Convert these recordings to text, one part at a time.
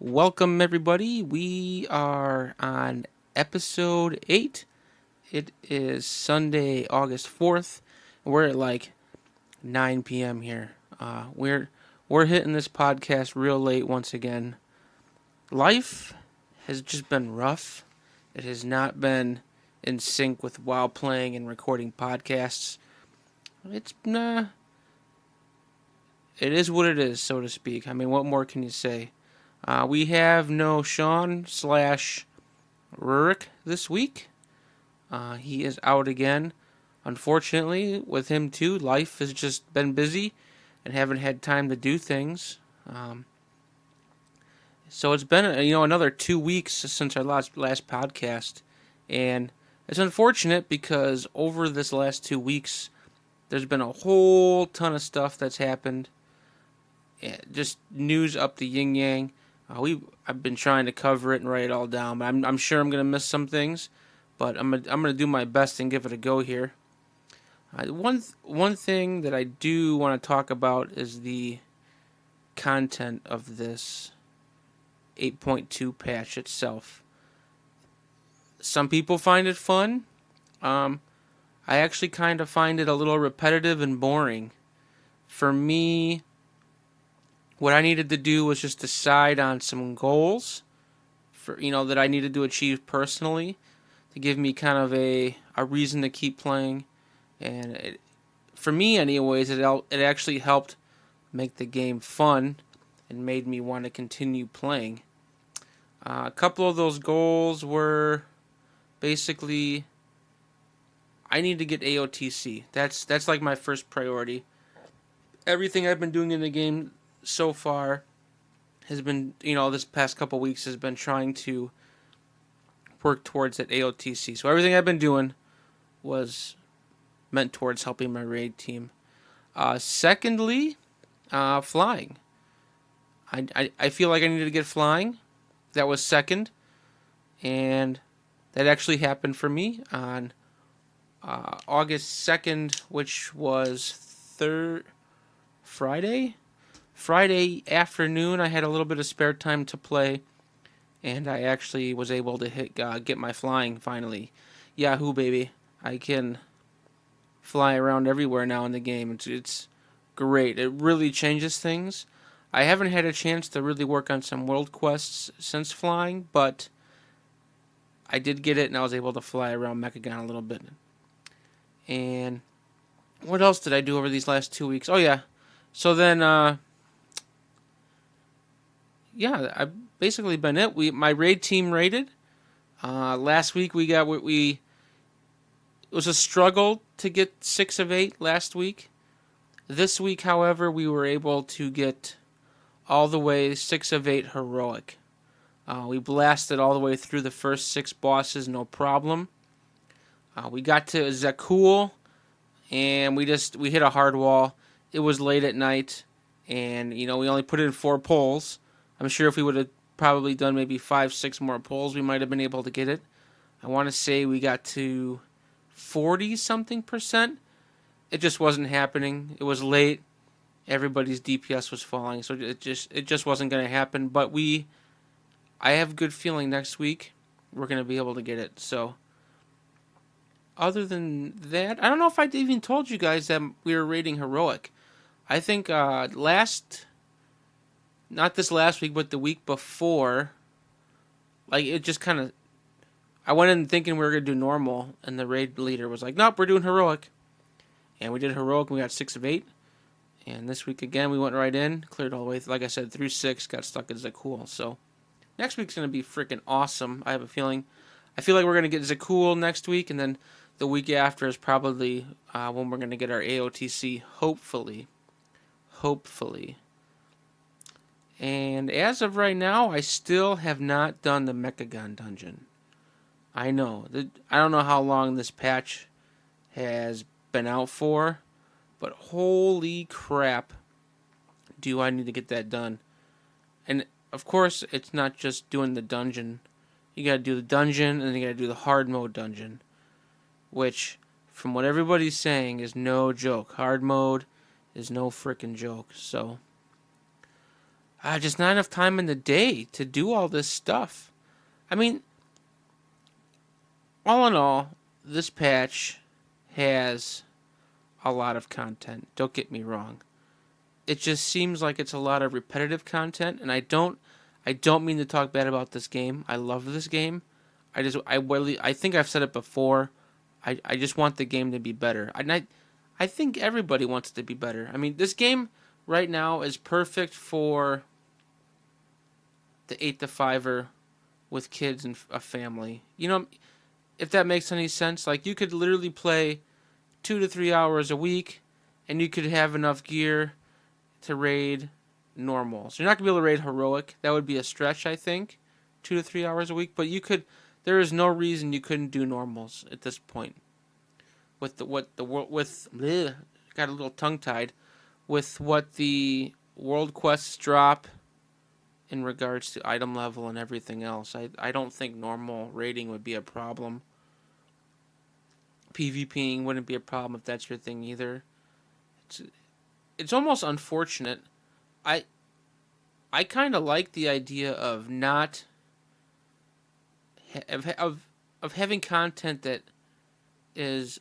Welcome, everybody. We are on episode 8. It is Sunday, August 4th. We're at like 9 p.m. here. We're hitting this podcast real late once again. Life has just been rough. It has not been in sync with while playing and recording podcasts. It's it is what it is, so to speak. I mean, what more can you say? We have no Sean/Rurik this week. He is out again. Unfortunately, with him too, life has just been busy and haven't had time to do things. So it's been another 2 weeks since our last podcast, and it's unfortunate because over this last 2 weeks, there's been a whole ton of stuff that's happened. Just news up the yin yang. I've been trying to cover it and write it all down, but I'm sure I'm gonna miss some things, but I'm gonna do my best and give it a go here. One thing that I do want to talk about is the content of this 8.2 patch itself. Some people find it fun. I actually kind of find it a little repetitive and boring. For me, what I needed to do was just decide on some goals for that I needed to achieve personally to give me kind of a reason to keep playing, and for me anyways, it actually helped make the game fun and made me want to continue playing. A couple of those goals were basically I need to get AOTC. That's like my first priority. Everything I've been doing in the game so far has been, this past couple weeks has been trying to work towards that AOTC. So everything I've been doing was meant towards helping my raid team. Secondly, flying. I feel like I needed to get flying. That was second. And that actually happened for me on August 2nd, which was Friday. Friday afternoon, I had a little bit of spare time to play, and I actually was able to get my flying finally. Yahoo, baby! I can fly around everywhere now in the game. It's great. It really changes things. I haven't had a chance to really work on some world quests since flying, but I did get it, and I was able to fly around Mechagon a little bit. And what else did I do over these last 2 weeks? Oh yeah, so then yeah, I've basically been it. My raid team raided. Last week it was a struggle to get 6 of 8 last week. This week, however, we were able to get all the way 6 of 8 heroic. We blasted all the way through the first 6 bosses, no problem. We got to Zakul, and we hit a hard wall. It was late at night, and we only put in 4 pulls. I'm sure if we would have probably done maybe 5-6 more pulls, we might have been able to get it. I want to say we got to 40 something percent. It just wasn't happening. It was late. Everybody's DPS was falling, so it just wasn't going to happen. But I have a good feeling next week we're going to be able to get it. So other than that, I don't know if I even told you guys that we were rating heroic. I think not this last week, but the week before, like it just kind of, I went in thinking we were going to do normal, and the raid leader was like, nope, we're doing heroic. And we did heroic, and we got 6 of 8. And this week again, we went right in, cleared all the way, like I said, through 6, got stuck at Zakul. So next week's going to be freaking awesome. I have a feeling. I feel like we're going to get Zakul next week, and then the week after is probably when we're going to get our AOTC, hopefully. Hopefully. And as of right now, I still have not done the Mechagon dungeon. I know. I don't know how long this patch has been out for, but holy crap, do I need to get that done. And of course, it's not just doing the dungeon. You gotta do the dungeon, and then you gotta do the hard mode dungeon, which, from what everybody's saying, is no joke. Hard mode is no freaking joke. So Just not enough time in the day to do all this stuff. I mean, all in all, this patch has a lot of content. Don't get me wrong. It just seems like it's a lot of repetitive content, and I don't mean to talk bad about this game. I love this game. I think I've said it before. I just want the game to be better. I think everybody wants it to be better. I mean, this game right now is perfect for the 8 to 5er with kids and a family. If that makes any sense, like you could literally play 2 to 3 hours a week, and you could have enough gear to raid normal. So you're not gonna be able to raid heroic. That would be a stretch, I think. 2 to 3 hours a week, but you could. There is no reason you couldn't do normals at this point. With the what the world with bleh, got a little tongue tied with what the world quests drop in regards to item level and everything else. I don't think normal raiding would be a problem. PvPing wouldn't be a problem if that's your thing either. It's it's almost unfortunate. I I kind of like the idea of not of having content that is,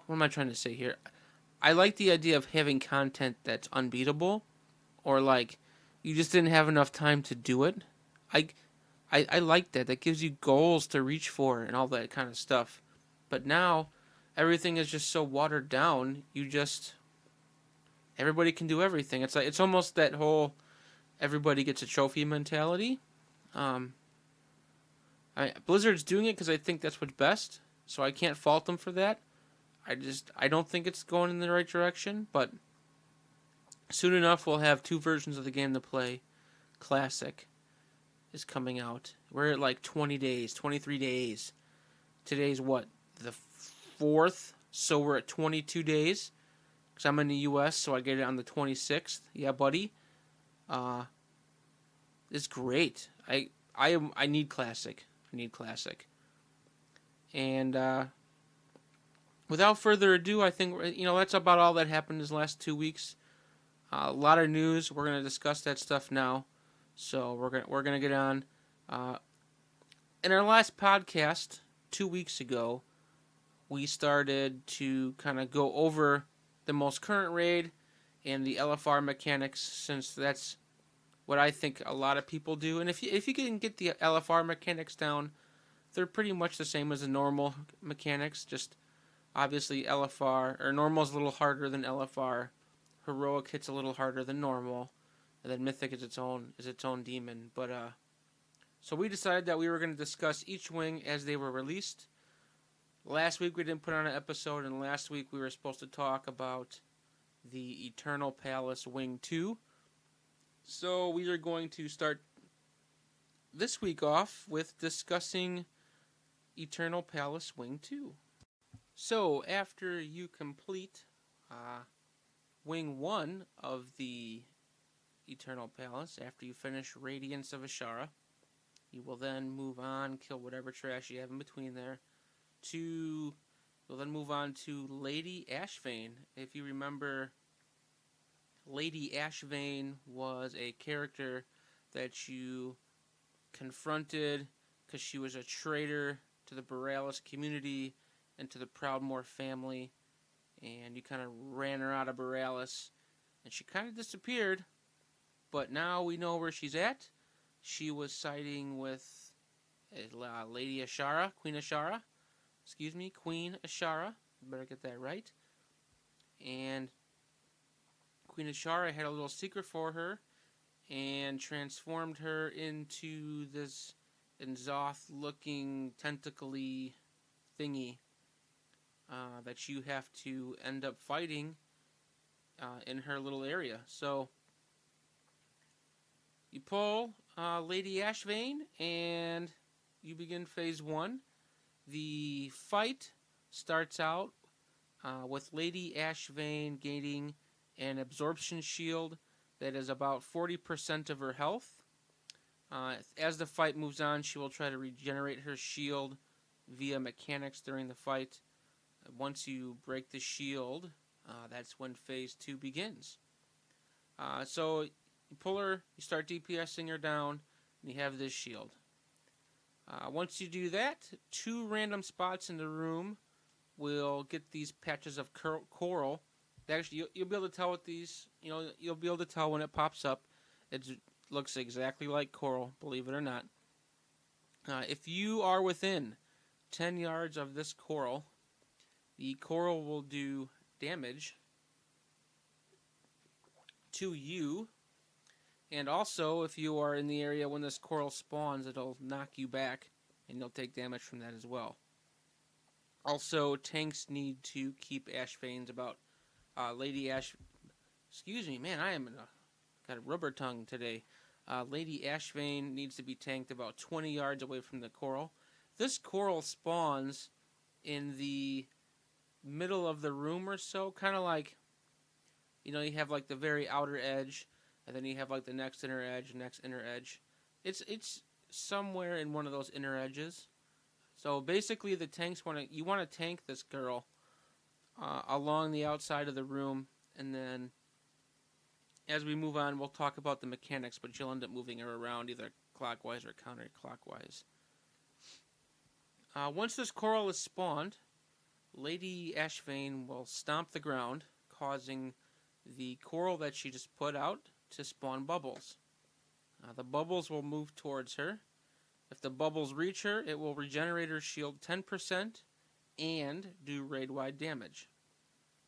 what am I trying to say here? I like the idea of having content that's unbeatable, or like you just didn't have enough time to do it. I I like that. That gives you goals to reach for and all that kind of stuff. But now everything is just so watered down. Everybody can do everything. It's almost that whole everybody gets a trophy mentality. Um, Blizzard's doing it because I think that's what's best, so I can't fault them for that. I don't think it's going in the right direction, but soon enough we'll have two versions of the game to play. Classic is coming out. We're at like 20 days, 23 days. Today's what? The 4th, so we're at 22 days. Because I'm in the US, so I get it on the 26th. Yeah, buddy. Uh, it's great. I need classic. I need classic. And without further ado, I think that's about all that happened this last 2 weeks. A lot of news. We're gonna discuss that stuff now. So we're gonna get on. In our last podcast 2 weeks ago, we started to kind of go over the most current raid and the LFR mechanics, since that's what I think a lot of people do. And if you can get the LFR mechanics down, they're pretty much the same as the normal mechanics. Just obviously LFR or normal is a little harder than LFR. Heroic hits a little harder than normal, and then Mythic is its own demon. But so we decided that we were going to discuss each wing as they were released. Last week we didn't put on an episode, and last week we were supposed to talk about the Eternal Palace Wing 2. So we are going to start this week off with discussing Eternal Palace Wing 2. So after you complete Wing 1 of the Eternal Palace, after you finish Radiance of Ashara, you will then move on, kill whatever trash you have in between there, you'll then move on to Lady Ashvane. If you remember, Lady Ashvane was a character that you confronted because she was a traitor to the Borealis community and to the Proudmoore family, and you kind of ran her out of Borealis, and she kind of disappeared, but now we know where she's at. She was siding with Lady Ashara, Queen Ashara. Better get that right. And Queen Ashara had a little secret for her and transformed her into this N'Zoth-looking tentacly thingy that you have to end up fighting in her little area. So you pull Lady Ashvane and you begin phase 1. The fight starts out with Lady Ashvane gaining an absorption shield that is about 40% of her health. As the fight moves on, she will try to regenerate her shield via mechanics during the fight. Once you break the shield, that's when phase 2 begins. So you pull her, you start DPSing her down, and you have this shield. Once you do that, 2 random spots in the room will get these patches of coral. Actually, you'll be able to tell with these. You'll be able to tell when it pops up. It looks exactly like coral, believe it or not. If you are within 10 yards of this coral, the coral will do damage to you. And also, if you are in the area when this coral spawns, it'll knock you back, and you'll take damage from that as well. Also, tanks need to keep Ashvanes about Lady Ash. Excuse me, man, got a rubber tongue today. Lady Ashvane needs to be tanked about 20 yards away from the coral. This coral spawns in the middle of the room or so, kind of like, you have like the very outer edge, and then you have like the next inner edge. It's somewhere in one of those inner edges. So basically, you want to tank this girl along the outside of the room, and then as we move on, we'll talk about the mechanics, but you'll end up moving her around either clockwise or counterclockwise. Once this coral is spawned, Lady Ashvane will stomp the ground, causing the coral that she just put out to spawn bubbles. The bubbles will move towards her. If the bubbles reach her, it will regenerate her shield 10% and do raid-wide damage.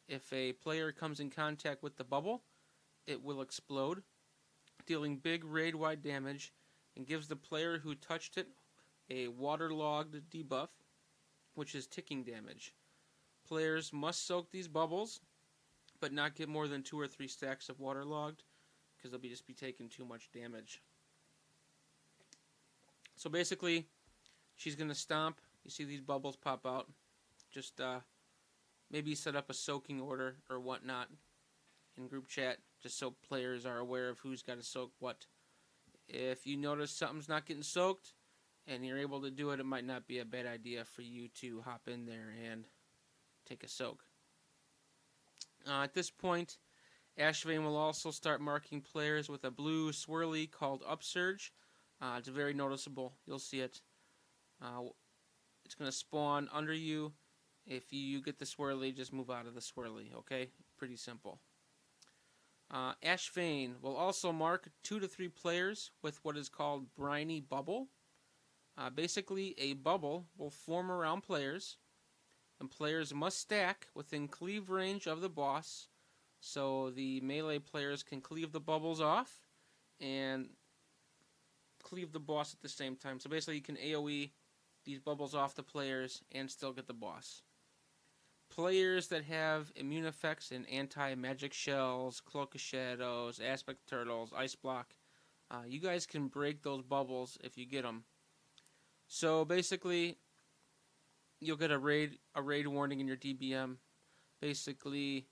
If a player comes in contact with the bubble, it will explode, dealing big raid-wide damage, and gives the player who touched it a waterlogged debuff, which is ticking damage. Players must soak these bubbles, but not get more than 2 or 3 stacks of waterlogged, because they'll just be taking too much damage. So basically, she's going to stomp. You see these bubbles pop out. Just maybe set up a soaking order or whatnot in group chat, just so players are aware of who's got to soak what. If you notice something's not getting soaked and you're able to do it, it might not be a bad idea for you to hop in there and take a soak. At this point, Ashvane will also start marking players with a blue swirly called Upsurge. It's very noticeable. You'll see it. It's going to spawn under you. If you get the swirly, just move out of the swirly, okay? Pretty simple. Ashvane will also mark 2 to 3 players with what is called Briny Bubble. Basically, a bubble will form around players, and players must stack within cleave range of the boss, so the melee players can cleave the bubbles off and cleave the boss at the same time. So basically, you can AoE these bubbles off the players and still get the boss. Players that have immune effects in anti-magic shells, cloak of shadows, aspect turtles, ice block, you guys can break those bubbles if you get them. So basically, you'll get a raid warning in your DBM. Basically,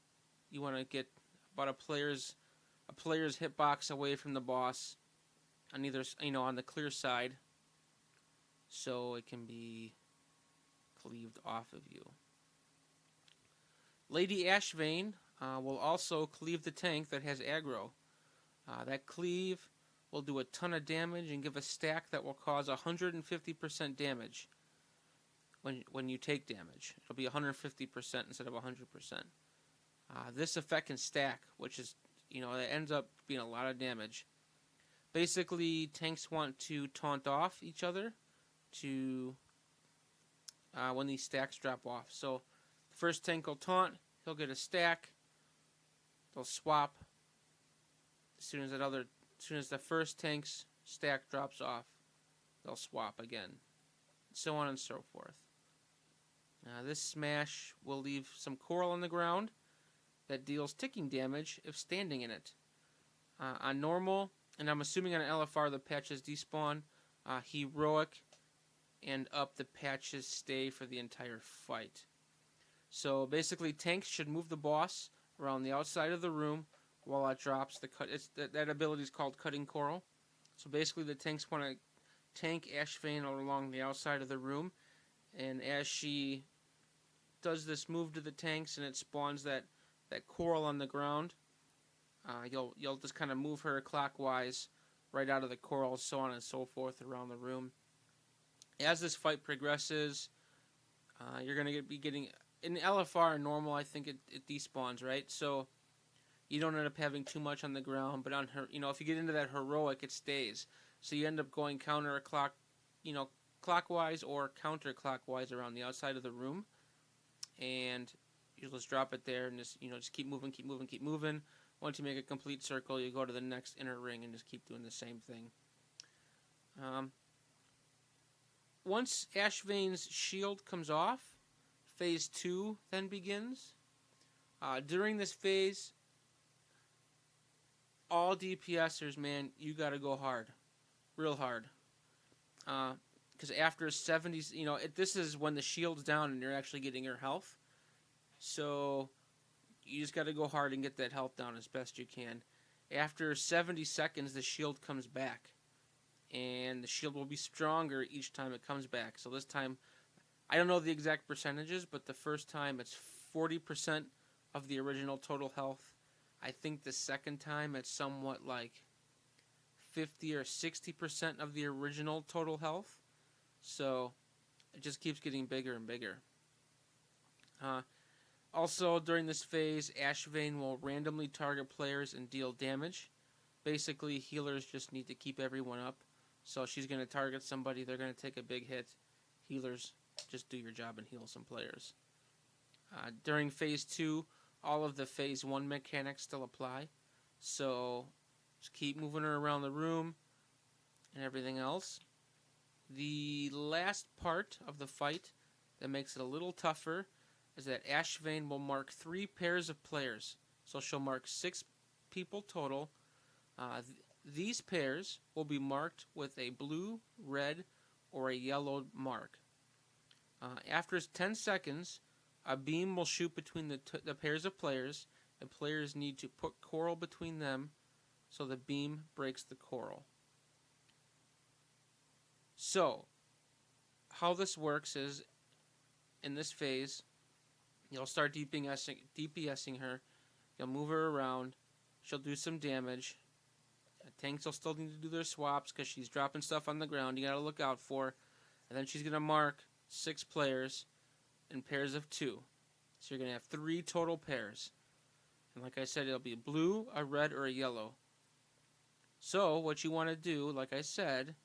you want to get about a player's hitbox away from the boss on either, on the clear side, so it can be cleaved off of you. Lady Ashvane will also cleave the tank that has aggro. That cleave will do a ton of damage and give a stack that will cause 150% damage when you take damage. It'll be 150% instead of 100%. This effect can stack, which is, it ends up being a lot of damage. Basically, tanks want to taunt off each other to when these stacks drop off. So the first tank will taunt, he'll get a stack, they'll swap. As soon as the first tank's stack drops off, they'll swap again. So on and so forth. This smash will leave some coral on the ground that deals ticking damage if standing in it. On normal, and I'm assuming on LFR the patches despawn, heroic and up the patches stay for the entire fight. So basically, tanks should move the boss around the outside of the room while it drops the cut. That ability is called Cutting Coral. So basically, the tanks want to tank Ashvane along the outside of the room, and as she does this move to the tanks and it spawns that coral on the ground, You'll just kind of move her clockwise, right out of the corals, so on and so forth around the room. As this fight progresses, you're gonna be getting in LFR normal. I think it despawns, right? So you don't end up having too much on the ground, but on her, if you get into that heroic, it stays. So you end up going clockwise or counterclockwise around the outside of the room, and you just drop it there and just keep moving, keep moving, keep moving. Once you make a complete circle, you go to the next inner ring and just keep doing the same thing. Once Ashvane's shield comes off, phase 2 then begins. During this phase, all DPSers, man, you gotta go hard. Real hard. Because after 70, this is when the shield's down and you're actually getting her health. So you just gotta go hard and get that health down as best you can. After 70 seconds, the shield comes back. And the shield will be stronger each time it comes back. So this time, I don't know the exact percentages, but the first time it's 40% of the original total health. I think the second time it's somewhat like 50 or 60% of the original total health. So it just keeps getting bigger and bigger. Also, during this phase, Ashvane will randomly target players and deal damage. Basically, healers just need to keep everyone up. So she's going to target somebody, they're going to take a big hit. Healers, just do your job and heal some players. During phase 2, all of the phase 1 mechanics still apply. So just keep moving her around the room and everything else. The last part of the fight that makes it a little tougher is that Ashvane will mark 3 pairs of players. So she'll mark 6 people total. These pairs will be marked with a blue, red, or a yellow mark. After 10 seconds, a beam will shoot between the pairs of players, and players need to put coral between them so the beam breaks the coral. So, how this works is, in this phase, you'll start DPSing her, you'll move her around, she'll do some damage. Tanks will still need to do their swaps because she's dropping stuff on the ground you gotta look out for. And then she's gonna mark 6 players in pairs of 2. So you're gonna have 3 total pairs. And like I said, it'll be a blue, a red, or a yellow. So what you want to do, like I said,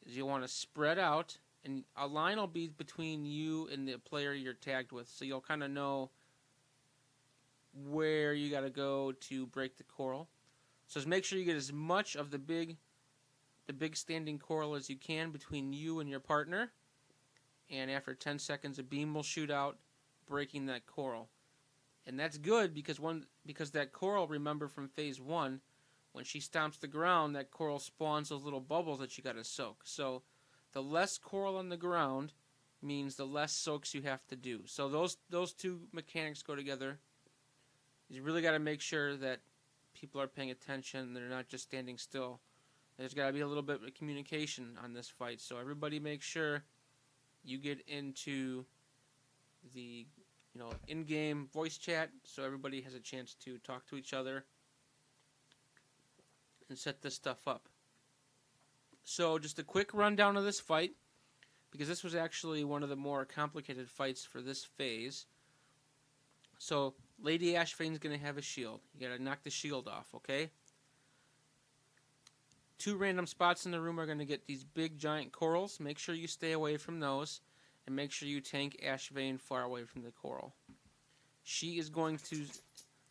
is you want to spread out, and a line will be between you and the player you're tagged with. So you'll kind of know where you gotta go to break the coral. So just make sure you get as much of the big standing coral as you can between you and your partner. And after 10 seconds, a beam will shoot out, breaking that coral. And that's good because that coral, remember from phase 1, when she stomps the ground, that coral spawns those little bubbles that you gotta soak. So the less coral on the ground means the less soaks you have to do. So those two mechanics go together. You really gotta make sure that people are paying attention, they're not just standing still. There's got to be a little bit of communication on this fight, so everybody make sure you get into the in-game voice chat so everybody has a chance to talk to each other and set this stuff up. So just a quick rundown of this fight, because this was actually one of the more complicated fights for this phase. So Lady Ashvane's going to have a shield. You got to knock the shield off, okay? 2 random spots in the room are going to get these big giant corals. Make sure you stay away from those, and make sure you tank Ashvane far away from the coral.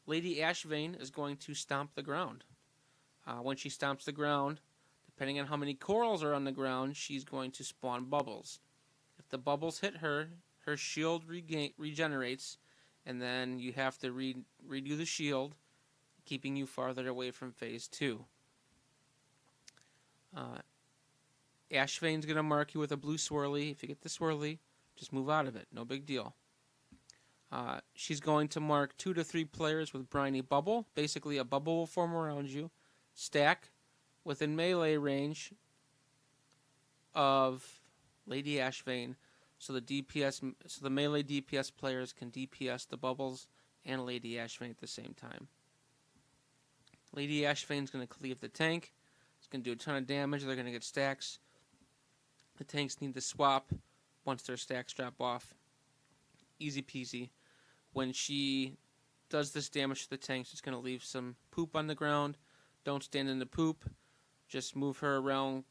Lady Ashvane is going to stomp the ground. When she stomps the ground, depending on how many corals are on the ground, she's going to spawn bubbles. If the bubbles hit her, her shield regenerates, and then you have to redo the shield, keeping you farther away from phase 2. Ashvane's going to mark you with a blue swirly. If you get the swirly, just move out of it. No big deal. She's going to mark 2 to 3 players with Briny Bubble. Basically, a bubble will form around you. Stack within melee range of Lady Ashvane, so the melee DPS players can DPS the bubbles and Lady Ashvane at the same time. Lady Ashvane's going to cleave the tank. It's going to do a ton of damage. They're going to get stacks. The tanks need to swap once their stacks drop off. Easy peasy. When she does this damage to the tanks, it's going to leave some poop on the ground. Don't stand in the poop. Just move her around,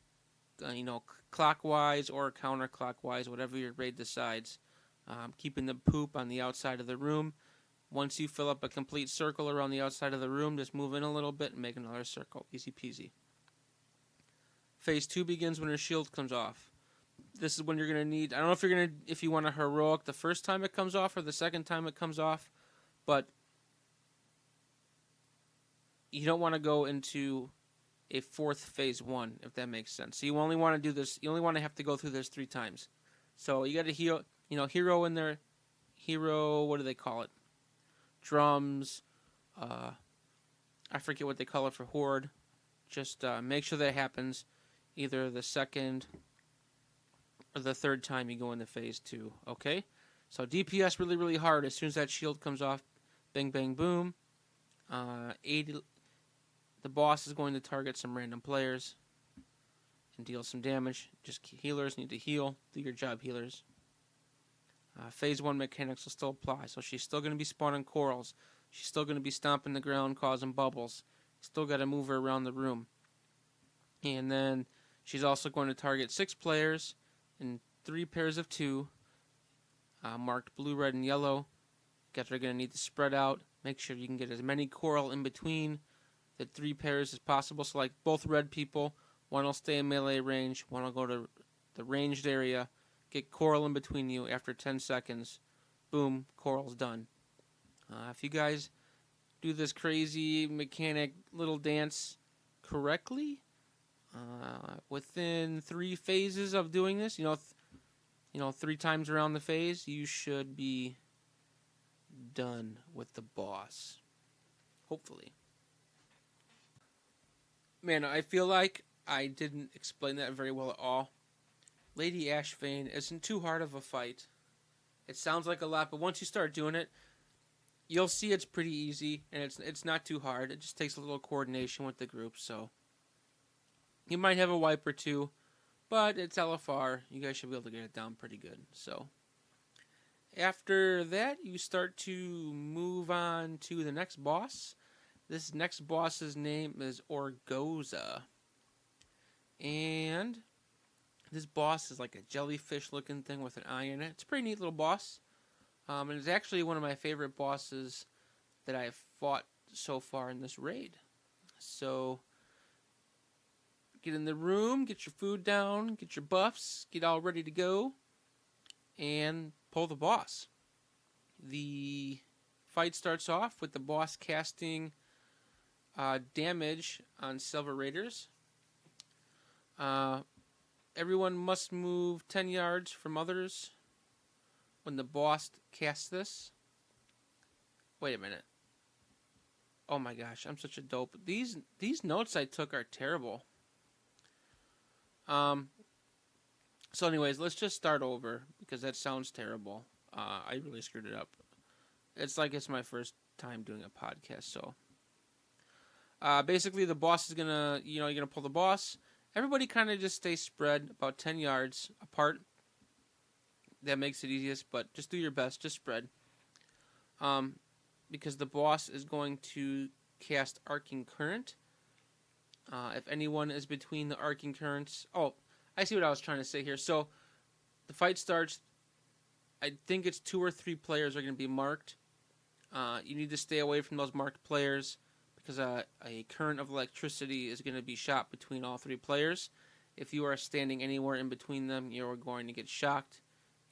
clockwise or counterclockwise, whatever your raid decides. Keeping the poop on the outside of the room. Once you fill up a complete circle around the outside of the room, just move in a little bit and make another circle. Easy peasy. Phase 2 begins when her shield comes off. This is when you're going to need... I don't know if you want a heroic the first time it comes off or the second time it comes off, but you don't want to go into a fourth phase 1, if that makes sense. So you only want to do this... You only want to have to go through this 3 times. So you got to heal... hero in there... Hero... What do they call it? Drums... I forget what they call it for Horde. Just make sure that happens either the second or the third time you go into phase 2. Okay? So DPS really, really hard. As soon as that shield comes off, bang, bang, boom. 80. The boss is going to target some random players and deal some damage. Just healers need to heal. Do your job, healers. Phase 1 mechanics will still apply. So she's still going to be spawning corals. She's still going to be stomping the ground, causing bubbles. Still got to move her around the room. And then she's also going to target 6 players in 3 pairs of 2, marked blue, red, and yellow. Guys are going to need to spread out. Make sure you can get as many coral in between the 3 pairs as possible. So like both red people, one will stay in melee range, one will go to the ranged area. Get coral in between you after 10 seconds. Boom, coral's done. If you guys do this crazy mechanic little dance correctly, within 3 phases of doing this, 3 times around the phase, you should be done with the boss. Hopefully. Man, I feel like I didn't explain that very well at all. Lady Ashvane isn't too hard of a fight. It sounds like a lot, but once you start doing it, you'll see it's pretty easy, and it's not too hard. It just takes a little coordination with the group, so you might have a wipe or 2, but it's LFR. You guys should be able to get it down pretty good. So after that, you start to move on to the next boss. This next boss's name is Orgoza, and this boss is like a jellyfish-looking thing with an eye in it. It's a pretty neat little boss. And it's actually one of my favorite bosses that I have fought so far in this raid. So, get in the room, get your food down, get your buffs, get all ready to go, and pull the boss. The fight starts off with the boss casting damage on Silver Raiders. Everyone must move 10 yards from others when the boss casts this. Wait a minute. Oh my gosh, I'm such a dope. These notes I took are terrible. So anyways, let's just start over because that sounds terrible. I really screwed it up. It's like it's my first time doing a podcast, so basically the boss is gonna, you're gonna pull the boss. Everybody kind of just stays spread about 10 yards apart. That makes it easiest, but just do your best. Just spread. Because the boss is going to cast Arcing Current. If anyone is between the Arcing Currents... Oh, I see what I was trying to say here. So, the fight starts. I think it's 2 or 3 players are going to be marked. You need to stay away from those marked players because a current of electricity is going to be shot between all 3 players. If you are standing anywhere in between them, you're going to get shocked,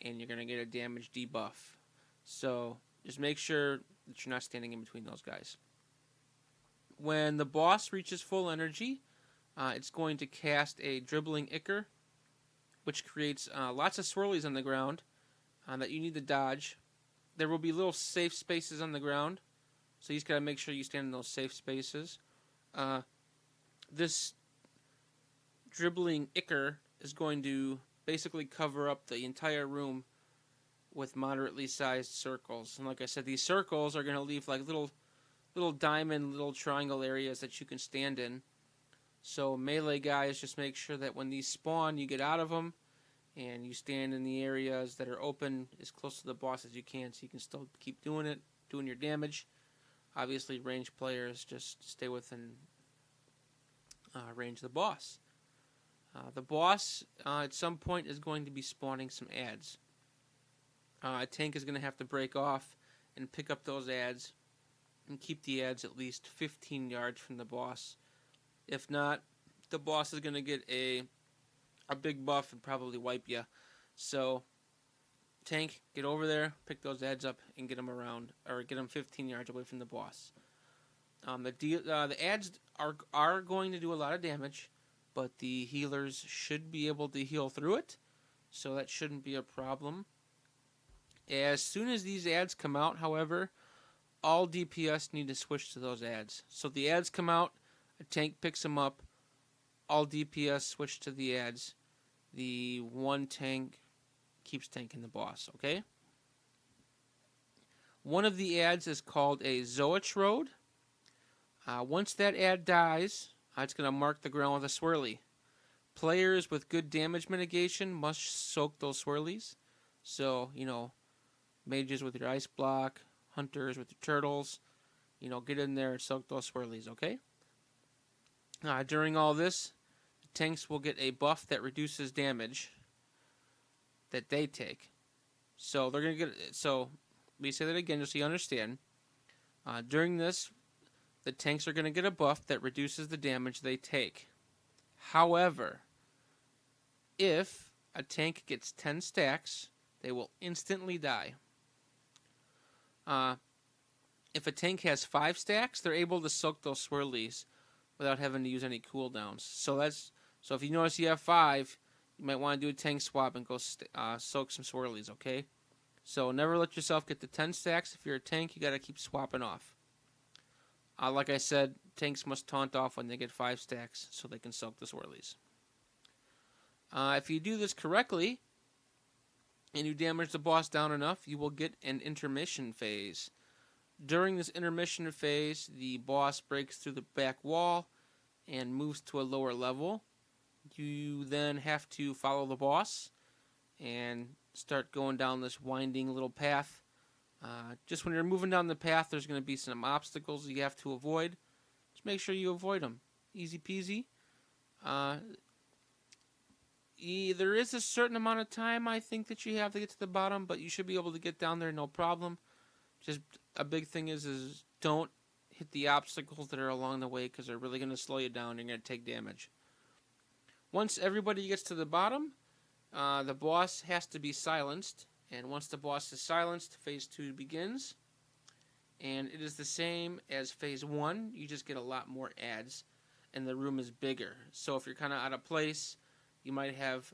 and you're going to get a damage debuff. So, just make sure that you're not standing in between those guys. When the boss reaches full energy, it's going to cast a Dribbling Ichor, which creates lots of swirlies on the ground that you need to dodge. There will be little safe spaces on the ground, so you just got to make sure you stand in those safe spaces. This Dribbling Ichor is going to basically cover up the entire room with moderately sized circles. And like I said, these circles are going to leave like little little diamond, little triangle areas that you can stand in. So melee guys, just make sure that when these spawn, you get out of them and you stand in the areas that are open as close to the boss as you can, so you can still keep doing it, doing your damage. Obviously, ranged players just stay within range of the boss. The boss at some point is going to be spawning some ads. A tank is going to have to break off and pick up those ads and keep the ads at least 15 yards from the boss. If not, the boss is going to get a big buff and probably wipe you. So, tank, get over there, pick those ads up, and get them around, or get them 15 yards away from the boss. The ads are going to do a lot of damage, but the healers should be able to heal through it, so that shouldn't be a problem. As soon as these ads come out, however, all DPS need to switch to those ads. So the ads come out, a tank picks them up, all DPS switch to the ads. The one tank keeps tanking the boss, okay? One of the ads is called a Zoetrode. Once that ad dies, it's going to mark the ground with a swirly. Players with good damage mitigation must soak those swirlies. So, mages with your ice block, hunters with your turtles, get in there and soak those swirlies, okay? During all this, the tanks will get a buff that reduces damage that they take. So they're going to get... So, let me say that again just so you understand. During this, the tanks are going to get a buff that reduces the damage they take. However, if a tank gets 10 stacks, they will instantly die. If a tank has 5 stacks, they're able to soak those swirlies without having to use any cooldowns. So if you notice you have 5, you might want to do a tank swap and go soak some swirlies, okay? So never let yourself get to 10 stacks. If you're a tank, you got to keep swapping off. Like I said, tanks must taunt off when they get 5 stacks so they can soak the swirlies. If you do this correctly, and you damage the boss down enough, you will get an intermission phase. During this intermission phase, the boss breaks through the back wall and moves to a lower level. You then have to follow the boss and start going down this winding little path. Just when you're moving down the path, there's going to be some obstacles you have to avoid. Just make sure you avoid them. Easy peasy. There is a certain amount of time, I think, that you have to get to the bottom, but you should be able to get down there no problem. Just a big thing is don't hit the obstacles that are along the way because they're really going to slow you down and you're going to take damage. Once everybody gets to the bottom, the boss has to be silenced. And once the boss is silenced, Phase 2 begins. And it is the same as Phase 1. You just get a lot more ads, and the room is bigger. So if you're kind of out of place, you might have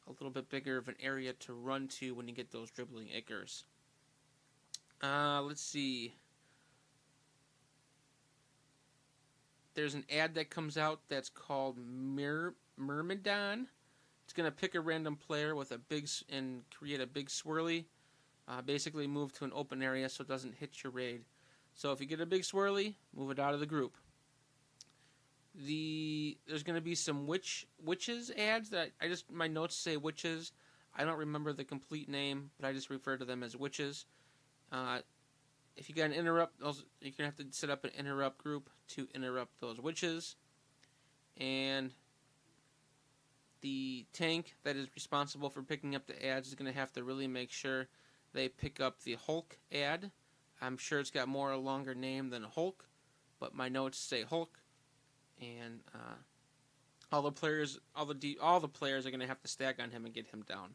a little bit bigger of an area to run to when you get those dribbling ichors. Let's see. There's an ad that comes out that's called Myrmidon. It's going to pick a random player with and create a big swirly. Basically move to an open area so it doesn't hit your raid. So if you get a big swirly, move it out of the group. There's going to be some witches ads that my notes say witches. I don't remember the complete name, but I just refer to them as witches. If you got an interrupt, you're going to have to set up an interrupt group to interrupt those witches. And the tank that is responsible for picking up the ads is going to have to really make sure they pick up the Hulk ad. I'm sure it's got more a longer name than Hulk, but my notes say Hulk. And all the players are going to have to stack on him and get him down.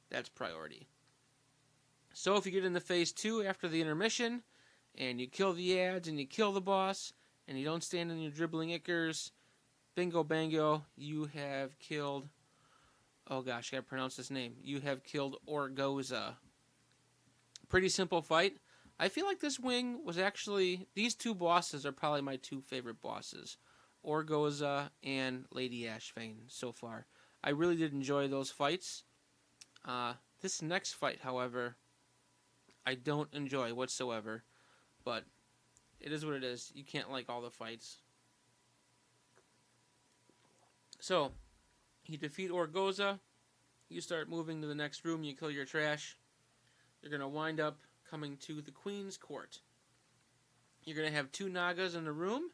That's priority. So if you get into Phase 2 after the intermission, and you kill the ads, and you kill the boss, and you don't stand in your dribbling ichors, bingo bango, you have killed... Oh gosh, I gotta pronounce this name. You have killed Orgoza. Pretty simple fight. I feel like this wing was actually... These two bosses are probably my two favorite bosses. Orgoza and Lady Ashvane so far. I really did enjoy those fights. This next fight, however, I don't enjoy whatsoever. But it is what it is. You can't like all the fights. So, you defeat Orgoza. You start moving to the next room. You kill your trash. You're going to wind up coming to the Queen's Court. You're going to have 2 Nagas in the room.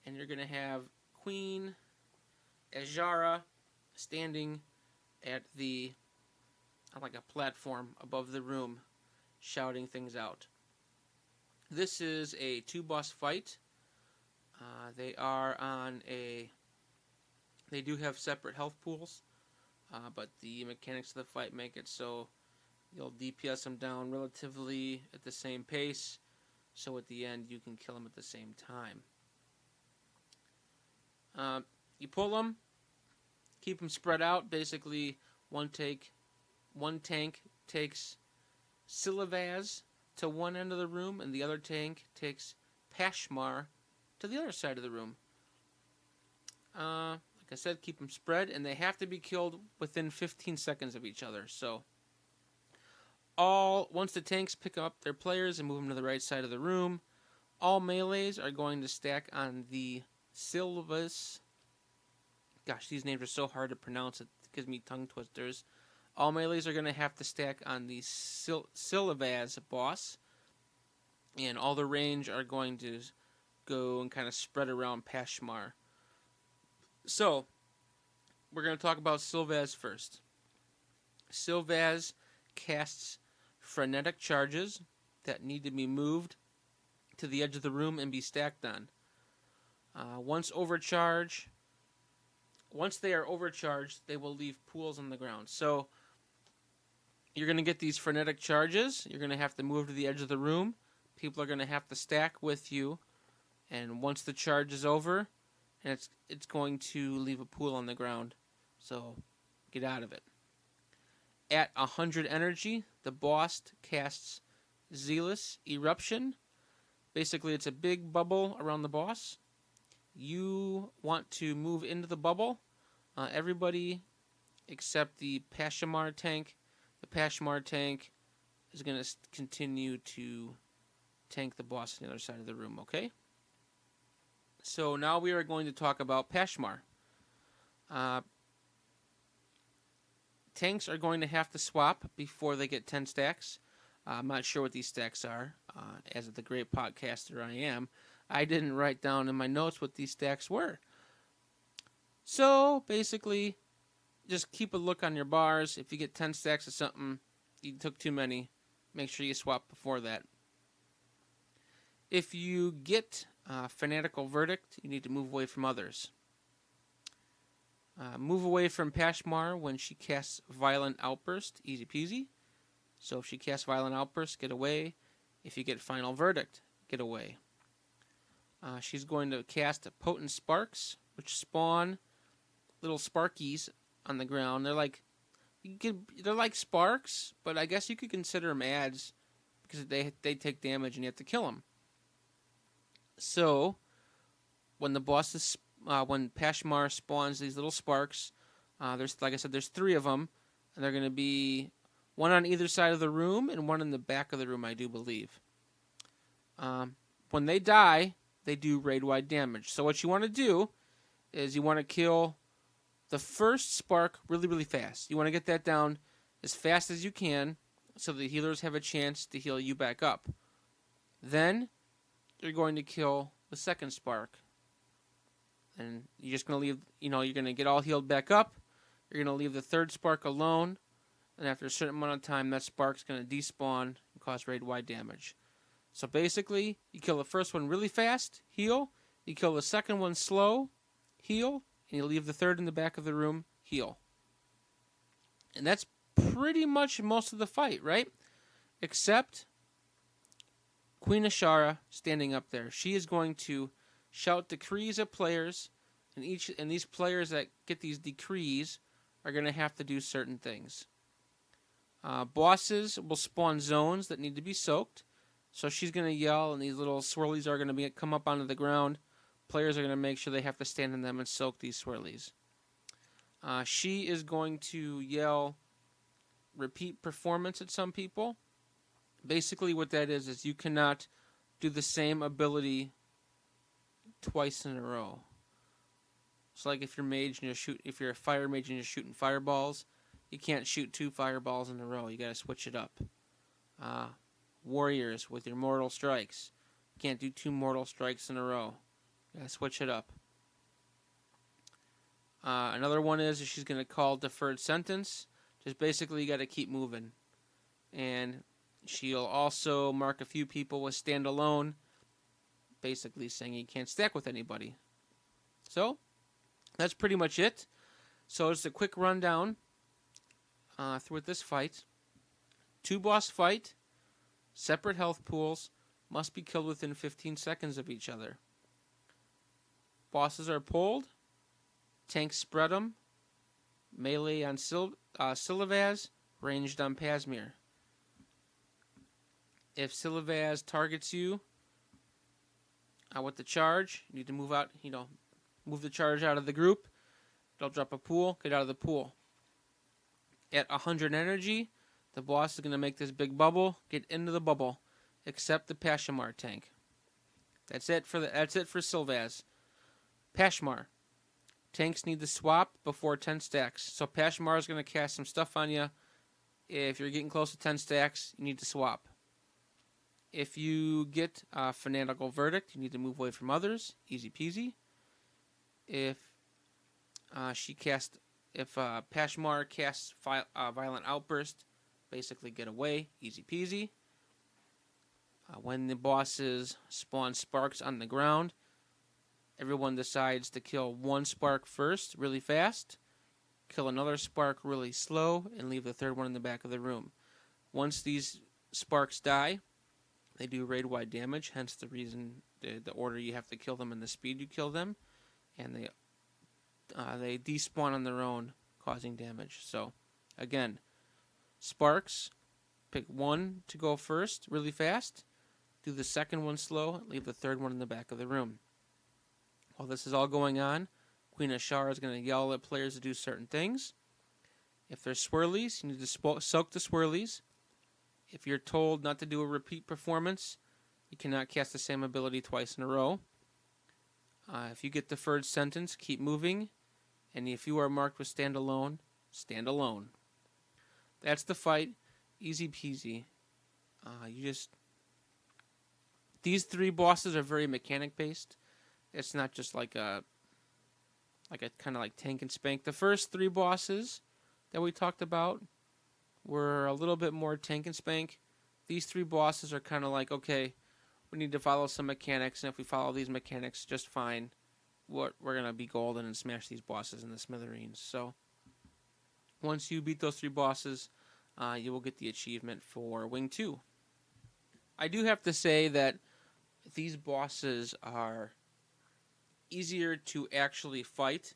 And you're going to have Queen Azshara standing at on like a platform above the room, shouting things out. This is a 2-boss fight. They do have separate health pools, but the mechanics of the fight make it so you'll DPS them down relatively at the same pace, so at the end you can kill them at the same time. You pull them, keep them spread out. Basically, one tank takes Silavaz to one end of the room, and the other tank takes Pashmar to the other side of the room. Like I said, keep them spread, and they have to be killed within 15 seconds of each other. So, once the tanks pick up their players and move them to the right side of the room, all melees are going to stack on the Silvas. Gosh, these names are so hard to pronounce, it gives me tongue twisters. All melees are going to have to stack on the Silavaz boss, and all the range are going to go and kind of spread around Pashmar. So, we're going to talk about Silvaz first. Silvaz casts frenetic charges that need to be moved to the edge of the room and be stacked on. Once they are overcharged, they will leave pools on the ground. So, you're going to get these frenetic charges. You're going to have to move to the edge of the room. People are going to have to stack with you. And once the charge is over, and it's going to leave a pool on the ground. So, get out of it. At 100 energy, the boss casts Zealous Eruption. Basically, it's a big bubble around the boss. You want to move into the bubble. Everybody except the Pashmar tank. The Pashmar tank is going to continue to tank the boss on the other side of the room, okay? So now we are going to talk about Pashmar. Tanks are going to have to swap before they get 10 stacks. I'm not sure what these stacks are. As of the great podcaster I am, I didn't write down in my notes what these stacks were. So, basically, just keep a look on your bars. If you get 10 stacks of something, you took too many, make sure you swap before that. If you get Fanatical Verdict, you need to move away from others. Move away from Pashmar when she casts Violent Outburst, easy peasy. So if she casts Violent Outburst, get away. If you get Final Verdict, get away. She's going to cast Potent Sparks, which spawn little sparkies on the ground. They're like sparks, but I guess you could consider them ads because they take damage and you have to kill them. So when when Pashmar spawns these little sparks, there's 3 of them, and they're going to be one on either side of the room and one in the back of the room, I do believe. When they die, they do raid-wide damage. So what you want to do is you want to kill the first spark really, really fast. You want to get that down as fast as you can so the healers have a chance to heal you back up. Then you're going to kill the second spark. And you're just going to leave, you're going to get all healed back up. You're going to leave the third spark alone. And after a certain amount of time, that spark's going to despawn and cause raid-wide damage. So basically, you kill the first one really fast, heal. You kill the second one slow, heal. And you leave the third in the back of the room, heal. And that's pretty much most of the fight, right? Except Queen Azshara standing up there. She is going to shout decrees at players, and these players that get these decrees are going to have to do certain things. Bosses will spawn zones that need to be soaked, so she's going to yell, and these little swirlies are going to come up onto the ground. Players are going to make sure they have to stand in them and soak these swirlies. She is going to yell repeat performance at some people. Basically what that is you cannot do the same ability twice in a row. So like if you're if you're a fire mage and you're shooting fireballs, you can't shoot 2 fireballs in a row. You gotta switch it up. Warriors with your mortal strikes, you can't do 2 mortal strikes in a row. You gotta switch it up. Another one is she's gonna call deferred sentence. Just basically you gotta keep moving. And she'll also mark a few people with stand alone, basically saying you can't stack with anybody. So that's pretty much it. So it's a quick rundown through this fight. 2 boss fight, separate health pools, must be killed within 15 seconds of each other. Bosses are pulled, tanks spread them, melee on Silavaz, ranged on Pasmir. If Silavaz targets you with the charge, you need to move out, move the charge out of the group. They'll drop a pool, get out of the pool. At 100 energy, the boss is going to make this big bubble, get into the bubble, except the Pashimar tank. That's it for Silavaz. Pashimar. Tanks need to swap before 10 stacks. So Pashimar is going to cast some stuff on you. If you're getting close to 10 stacks, you need to swap. If you get a Fanatical Verdict, you need to move away from others. Easy peasy. If Pashimar casts Violent Outburst, basically get away. Easy peasy. When the bosses spawn sparks on the ground, everyone decides to kill 1 spark first, really fast, kill another spark really slow, and leave the 3rd one in the back of the room. Once these sparks die, they do raid-wide damage, hence the reason, the order you have to kill them and the speed you kill them, and they despawn on their own, causing damage. So, again, sparks, pick 1 to go first, really fast, do the 2nd one slow, leave the 3rd one in the back of the room. While this is all going on, Queen Ashara is going to yell at players to do certain things. If there's swirlies, you need to soak the swirlies. If you're told not to do a repeat performance, you cannot cast the same ability twice in a row. If you get deferred sentence, keep moving. And if you are marked with stand alone, stand alone. That's the fight. Easy peasy. These 3 bosses are very mechanic based. It's not just like a kind of like tank and spank. The first 3 bosses that we talked about were a little bit more tank and spank. These 3 bosses are kind of like, okay, we need to follow some mechanics, and if we follow these mechanics just fine, we're going to be golden and smash these bosses in the smithereens. So once you beat those 3 bosses, you will get the achievement for Wing 2. I do have to say that these bosses are easier to actually fight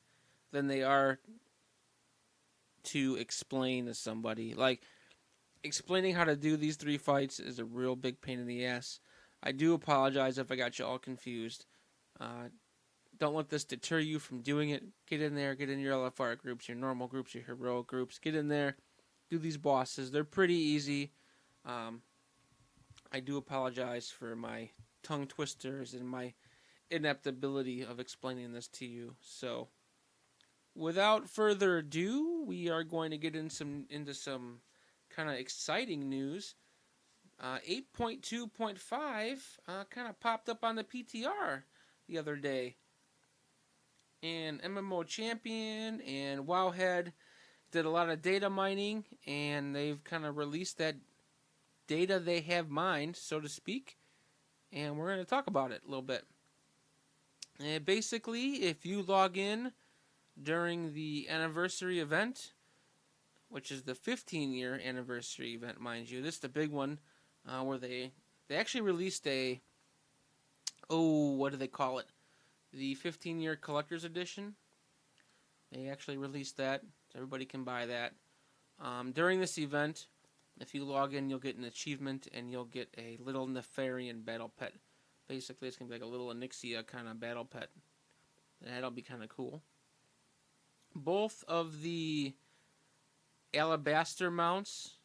than they are to explain to somebody. Like, explaining how to do these 3 fights is a real big pain in the ass. I do apologize if I got you all confused. Don't let this deter you from doing it. Get in there, get in your LFR groups, your normal groups, your heroic groups. Get in there, do these bosses. They're pretty easy. I do apologize for my tongue twisters and my inept ability of explaining this to you. So, without further ado, we are going to get into some kind of exciting news. 8.2.5 kind of popped up on the PTR the other day. And MMO Champion and Wowhead did a lot of data mining, and they've kind of released that data they have mined, so to speak. And we're going to talk about it a little bit. And basically, if you log in during the anniversary event, which is the 15-year anniversary event, mind you, this is the big one, where they actually released what do they call it? The 15-year collector's edition. They actually released that, so everybody can buy that. During this event, if you log in, you'll get an achievement, and you'll get a little Nefarian battle pet. Basically, it's going to be like a little Onyxia kind of battle pet. That'll be kind of cool. Both of the Alabaster mounts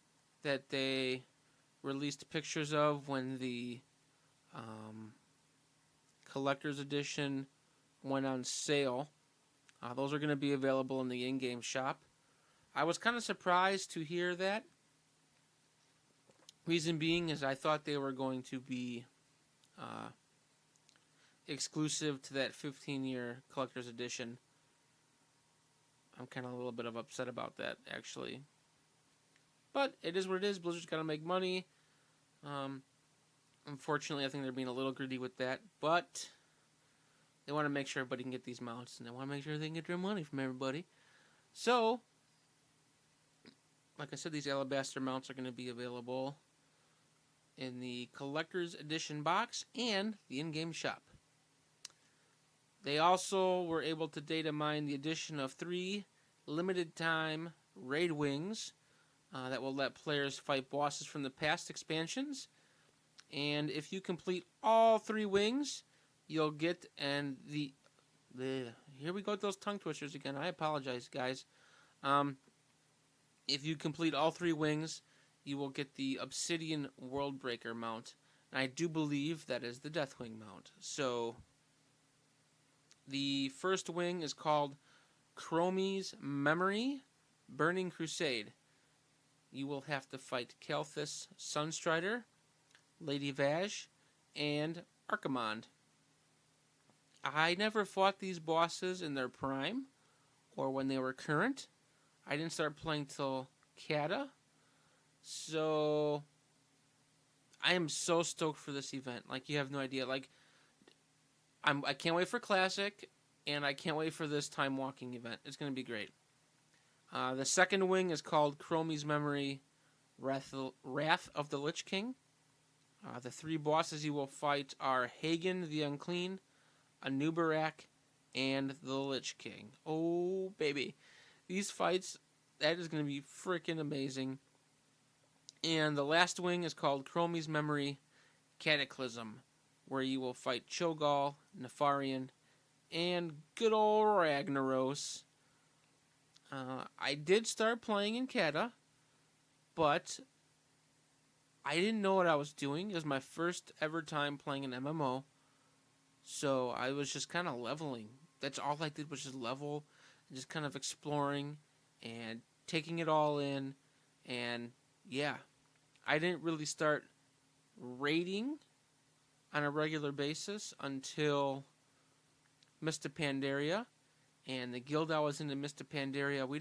that they released pictures of when the Collector's Edition went on sale. Those are going to be available in the in-game shop. I was kind of surprised to hear that. Reason being is I thought they were going to be exclusive to that 15-year Collector's Edition. I'm kind of a little bit of upset about that, actually. But it is what it is. Blizzard's got to make money. Unfortunately, I think they're being a little greedy with that. But they want to make sure everybody can get these mounts. And they want to make sure they can get their money from everybody. So, like I said, these Alabaster mounts are going to be available in the Collector's Edition box and the in-game shop. They also were able to data mine the addition of 3 limited-time raid wings that will let players fight bosses from the past expansions. And if you complete all 3 wings, you'll get here we go with those tongue twisters again. I apologize, guys. If you complete all 3 wings, you will get the Obsidian Worldbreaker mount. And I do believe that is the Deathwing mount. So, the first wing is called Chromie's Memory Burning Crusade. You will have to fight Kalthus Sunstrider, Lady Vaj, and Archimonde. I never fought these bosses in their prime, or when they were current. I didn't start playing till Kata. So, I am so stoked for this event. Like, you have no idea. Like, I can't wait for Classic, and I can't wait for this time walking event. It's going to be great. The second wing is called Chromie's Memory Wrath of the Lich King. The 3 bosses you will fight are Hagen the Unclean, Anubarak, and the Lich King. Oh, baby. These fights, that is going to be freaking amazing. And the last wing is called Chromie's Memory Cataclysm, where you will fight Cho'Gall, Nefarian, and good old Ragnaros. I did start playing in Kata, but I didn't know what I was doing. It was my first ever time playing an MMO, so I was just kind of leveling. That's all I did was just level, and just kind of exploring, and taking it all in, and yeah. I didn't really start raiding on a regular basis until Mista Pandaria, and the guild I was in Mista Pandaria, we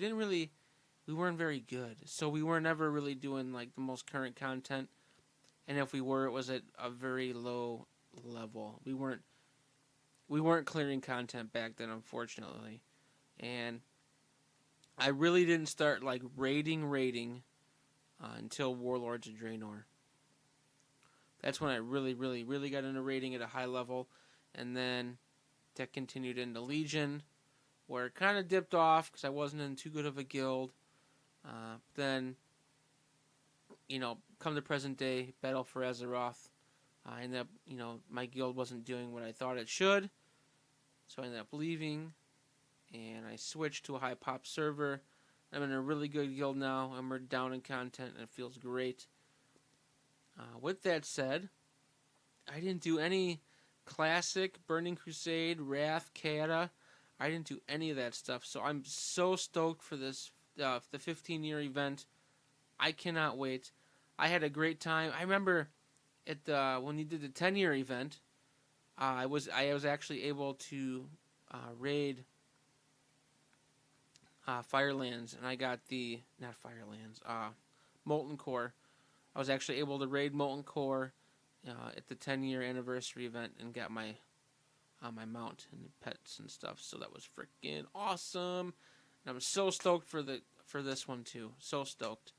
weren't very good, so we were never really doing like the most current content, and if we were, it was at a very low level. We weren't clearing content back then, unfortunately, and I really didn't start like raiding until Warlords of Draenor. That's when I really got into raiding at a high level, and then that continued into Legion, where it kind of dipped off because I wasn't in too good of a guild. Then, come to present day, Battle for Azeroth, I ended up, my guild wasn't doing what I thought it should, so I ended up leaving, and I switched to a high pop server. I'm in a really good guild now, and we're down in content, and it feels great. With that said, I didn't do any classic Burning Crusade, Wrath, Kata. I didn't do any of that stuff, so I'm so stoked for this, the 15-year event. I cannot wait. I had a great time. I remember when you did the 10-year event, I was actually able to raid Firelands, and I got not Firelands, Molten Core. I was actually able to raid Molten Core at the 10-year anniversary event and got my mount and pets and stuff. So that was freaking awesome, and I'm so stoked for this one too. So stoked.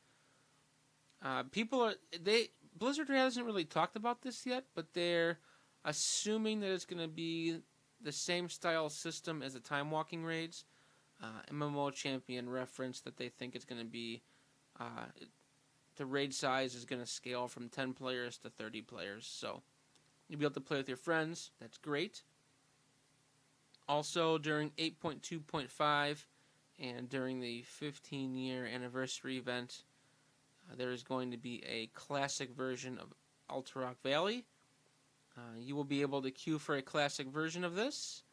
Blizzard hasn't really talked about this yet, but they're assuming that it's going to be the same style system as the time walking raids. MMO Champion referenced that they think it's going to be the raid size is going to scale from 10 players to 30 players, so you'll be able to play with your friends. That's great. Also, during 8.2.5 and during the 15-year anniversary event, there is going to be a classic version of Alterac Valley. You will be able to queue for a classic version of this,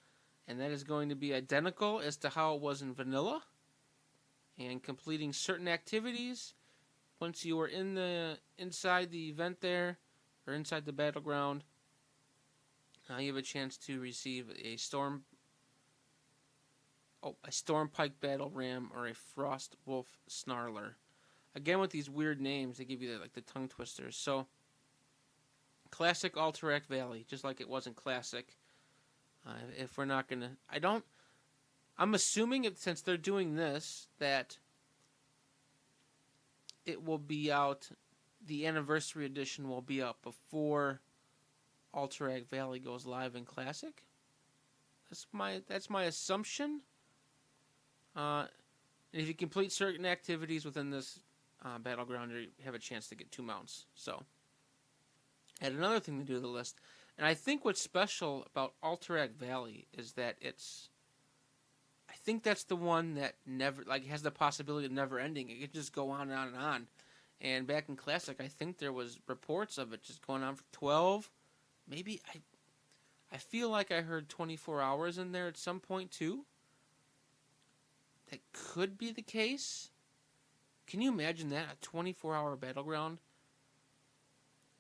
and that is going to be identical as to how it was in vanilla. And completing certain activities, once you are inside the event there, or inside the battleground, you have a chance to receive a Stormpike Battle Ram or a Frost Wolf Snarler. Again, with these weird names, they give you the tongue twisters. So, classic Alterac Valley, just like it was in Classic. If we're not gonna, I'm assuming since they're doing this that it will be out. The anniversary edition will be out before Alterac Valley goes live in Classic. That's my assumption. And if you complete certain activities within this battleground, you have a chance to get 2 mounts. So, add another thing to do to the list. And I think what's special about Alterac Valley is that I think that's the one that never has the possibility of never ending. It could just go on and on and on. And back in Classic, I think there was reports of it just going on for 12, maybe I feel like I heard 24 hours in there at some point too. That could be the case. Can you imagine that? A 24-hour battleground?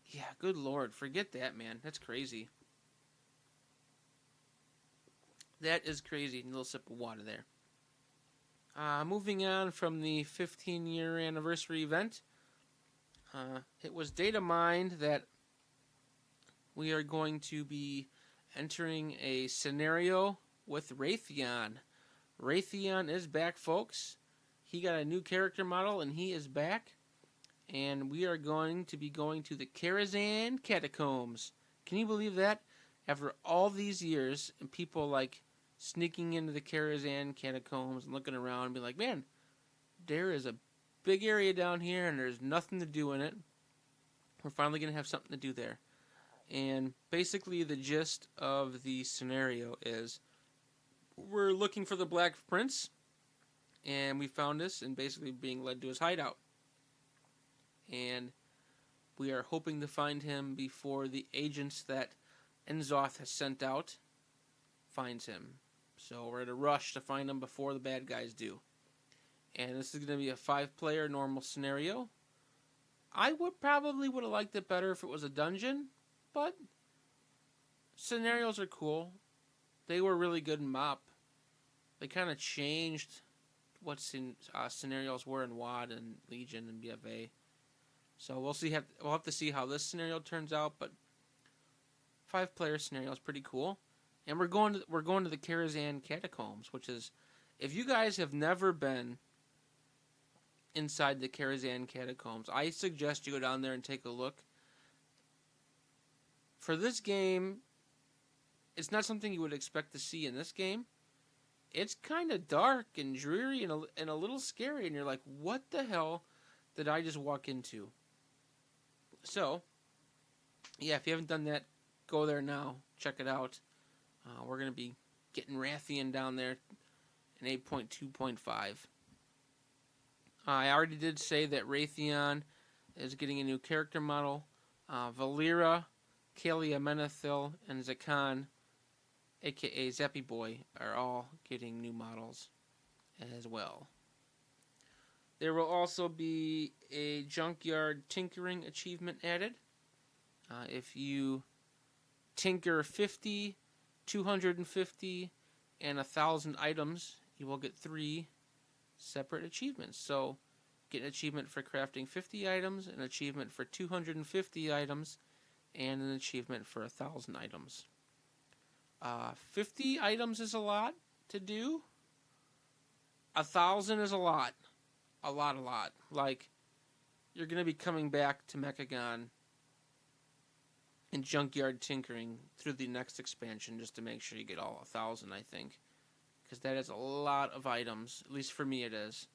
Yeah, good lord. Forget that, man. That's crazy. That is crazy. A little sip of water there. Moving on from the 15-year anniversary event. It was data mined that we are going to be entering a scenario with Raytheon. Raytheon is back, folks. He got a new character model, and he is back. And we are going to be going to the Karazhan Catacombs. Can you believe that? After all these years, and people sneaking into the Karazhan Catacombs and looking around and be like, man, there is a big area down here and there's nothing to do in it. We're finally going to have something to do there. And basically the gist of the scenario is we're looking for the Black Prince, and we found this and basically being led to his hideout. And we are hoping to find him before the agents that N'Zoth has sent out finds him. So we're at a rush to find him before the bad guys do. And this is going to be a 5-player normal scenario. I would have liked it better if it was a dungeon, but scenarios are cool. They were really good in MoP. They kind of changed what scenarios were in WoD and Legion and BFA. So we'll have to see how this scenario turns out, but 5-player scenario is pretty cool. And we're going to the Karazhan Catacombs, which is, if you guys have never been inside the Karazhan Catacombs, I suggest you go down there and take a look. For this game, it's not something you would expect to see in this game. It's kind of dark and dreary and a little scary, and you're like, what the hell did I just walk into? So, yeah, if you haven't done that, go there now. Check it out. We're going to be getting Rathian down there in 8.2.5. I already did say that Raytheon is getting a new character model. Valeera, Kalia Menethil, and Zakan, a.k.a. Zappy Boy, are all getting new models as well. There will also be a Junkyard Tinkering achievement added. If you tinker 50, 250, and 1,000 items, you will get 3 separate achievements. So, get an achievement for crafting 50 items, an achievement for 250 items, and an achievement for 1,000 items. 50 items is a lot to do. 1,000 is a lot. A lot. Like, you're going to be coming back to Mechagon and Junkyard Tinkering through the next expansion just to make sure you get all 1,000, I think. Because that is a lot of items. At least for me it is.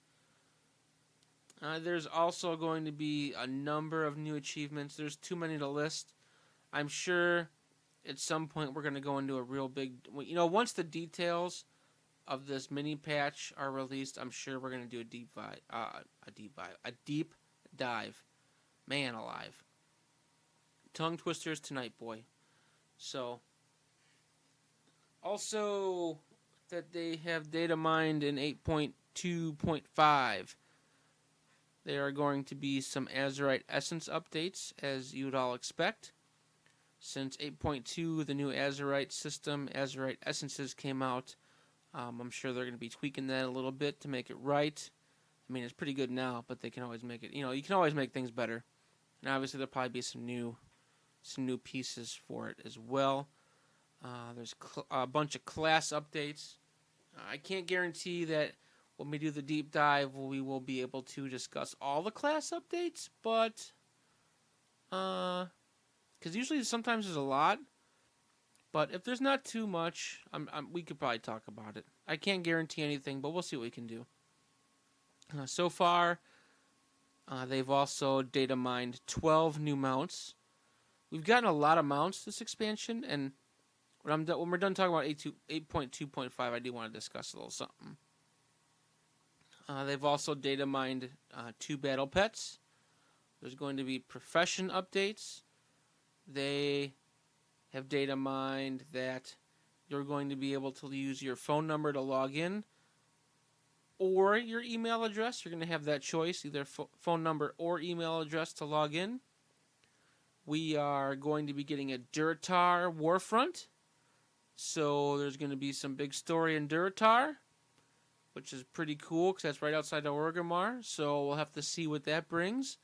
There's also going to be a number of new achievements. There's too many to list. I'm sure at some point we're going to go into a real big... once the details of this mini patch are released, I'm sure we're going to do a deep dive. Man alive. Tongue twisters tonight, boy. So, also that they have data mined in 8.2.5. There are going to be some Azerite Essence updates, as you'd all expect. Since 8.2, the new Azerite system, Azerite Essences, came out, I'm sure they're going to be tweaking that a little bit to make it right. I mean, it's pretty good now, but they can always make it. You can always make things better. And obviously, there'll probably be some new pieces for it as well. There's a bunch of class updates. I can't guarantee that when we do the deep dive, we will be able to discuss all the class updates, but because usually sometimes there's a lot. But if there's not too much, we could probably talk about it. I can't guarantee anything, but we'll see what we can do. So far, they've also data mined 12 new mounts. We've gotten a lot of mounts this expansion, and when we're done talking about 8.2.5, I do want to discuss a little something. They've also data mined 2 battle pets. There's going to be profession updates. They have data mined that you're going to be able to use your phone number to log in or your email address. You're going to have that choice, either phone number or email address to log in. We are going to be getting a Durotar Warfront. So there's going to be some big story in Durotar, which is pretty cool because that's right outside of Orgrimmar. So we'll have to see what that brings.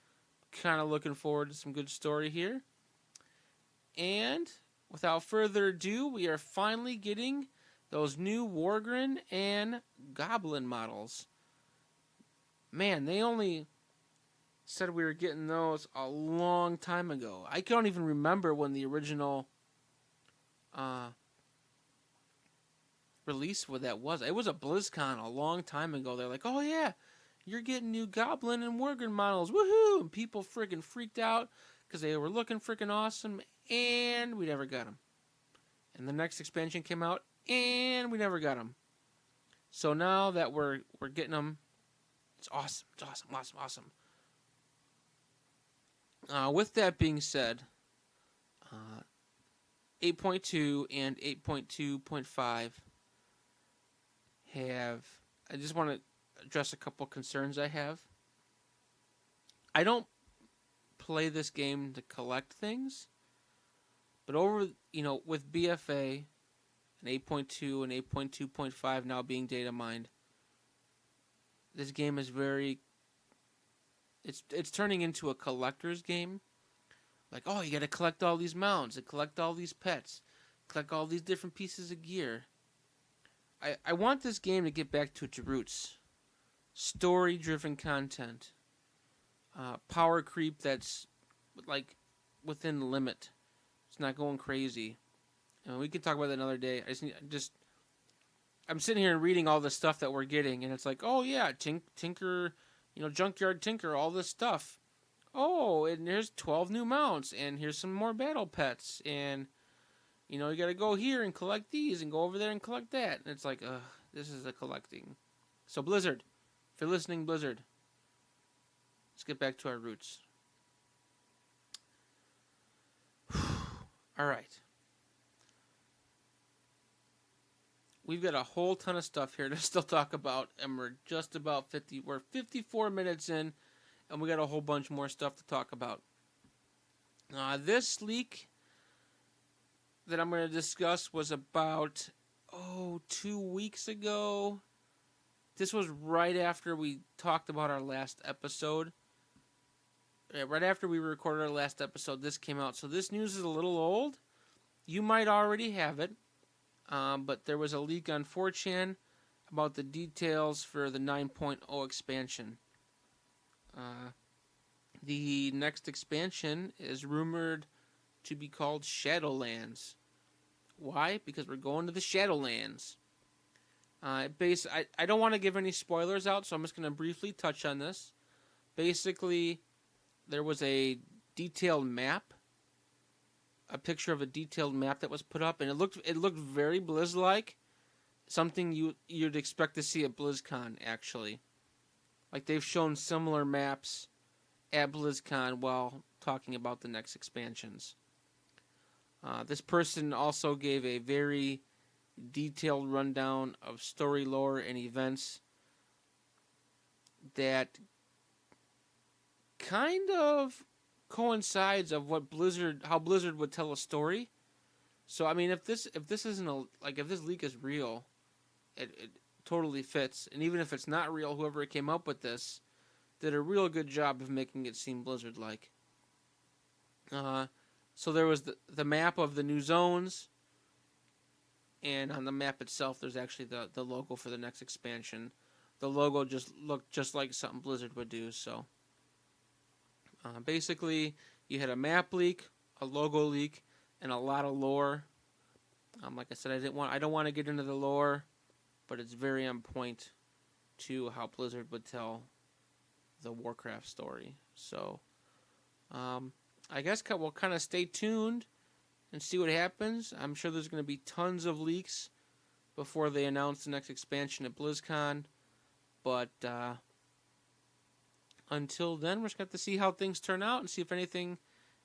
Kind of looking forward to some good story here. And without further ado, we are finally getting those new Wargren and Goblin models. Man, they only said we were getting those a long time ago. I don't even remember when the original release what that was. It was a BlizzCon a long time ago. They're like, oh yeah, you're getting new Goblin and Worgen models, woohoo! And people friggin' freaked out because they were looking friggin' awesome, and we never got them. And the next expansion came out, and we never got them. So now that we're getting them, it's awesome. It's awesome. With that being said, 8.2 and 8.2.5 have... I just want to address a couple concerns I have. I don't play this game to collect things, but with BFA and 8.2 and 8.2.5 now being data mined, this game is it's turning into a collector's game. Like, oh, you got to collect all these mounts, and collect all these pets, collect all these different pieces of gear. I want this game to get back to its roots. Story-driven content. Power creep that's like within the limit. It's not going crazy. We can talk about that another day. I'm sitting here and reading all the stuff that we're getting, and it's like, oh yeah, Tinker, Junkyard Tinker, all this stuff. Oh, and here's 12 new mounts, and here's some more battle pets, and you got to go here and collect these, and go over there and collect that. And it's like, this is a collecting. So Blizzard, if you're listening, Blizzard, let's get back to our roots. All right. We've got a whole ton of stuff here to still talk about, and we're just about 54 minutes in, and we got a whole bunch more stuff to talk about. This leak that I'm going to discuss was about, 2 weeks ago. This was right after we talked about our last episode. Right after we recorded our last episode, this came out. So this news is a little old. You might already have it. But there was a leak on 4chan about the details for the 9.0 expansion. The next expansion is rumored to be called Shadowlands. Why? Because we're going to the Shadowlands. I don't want to give any spoilers out, so I'm just going to briefly touch on this. Basically, there was a detailed map, a picture of a detailed map that was put up, and it looked very Blizz-like, something you'd expect to see at BlizzCon, actually. Like, they've shown similar maps at BlizzCon while talking about the next expansions. This person also gave a very detailed rundown of story lore and events that kind of coincides of what how Blizzard would tell a story. So I mean, if this isn't if this leak is real, it totally fits. And even if it's not real, whoever came up with this did a real good job of making it seem Blizzard like. So there was the map of the new zones, and on the map itself, there's actually the logo for the next expansion. The logo just looked just like something Blizzard would do. So basically, you had a map leak, a logo leak, and a lot of lore. Like I said, I don't want to get into the lore, but it's very on point to how Blizzard would tell the Warcraft story. So, I guess we'll kind of stay tuned and see what happens. I'm sure there's going to be tons of leaks before they announce the next expansion at BlizzCon. But until then, we're just going to have to see how things turn out and see if anything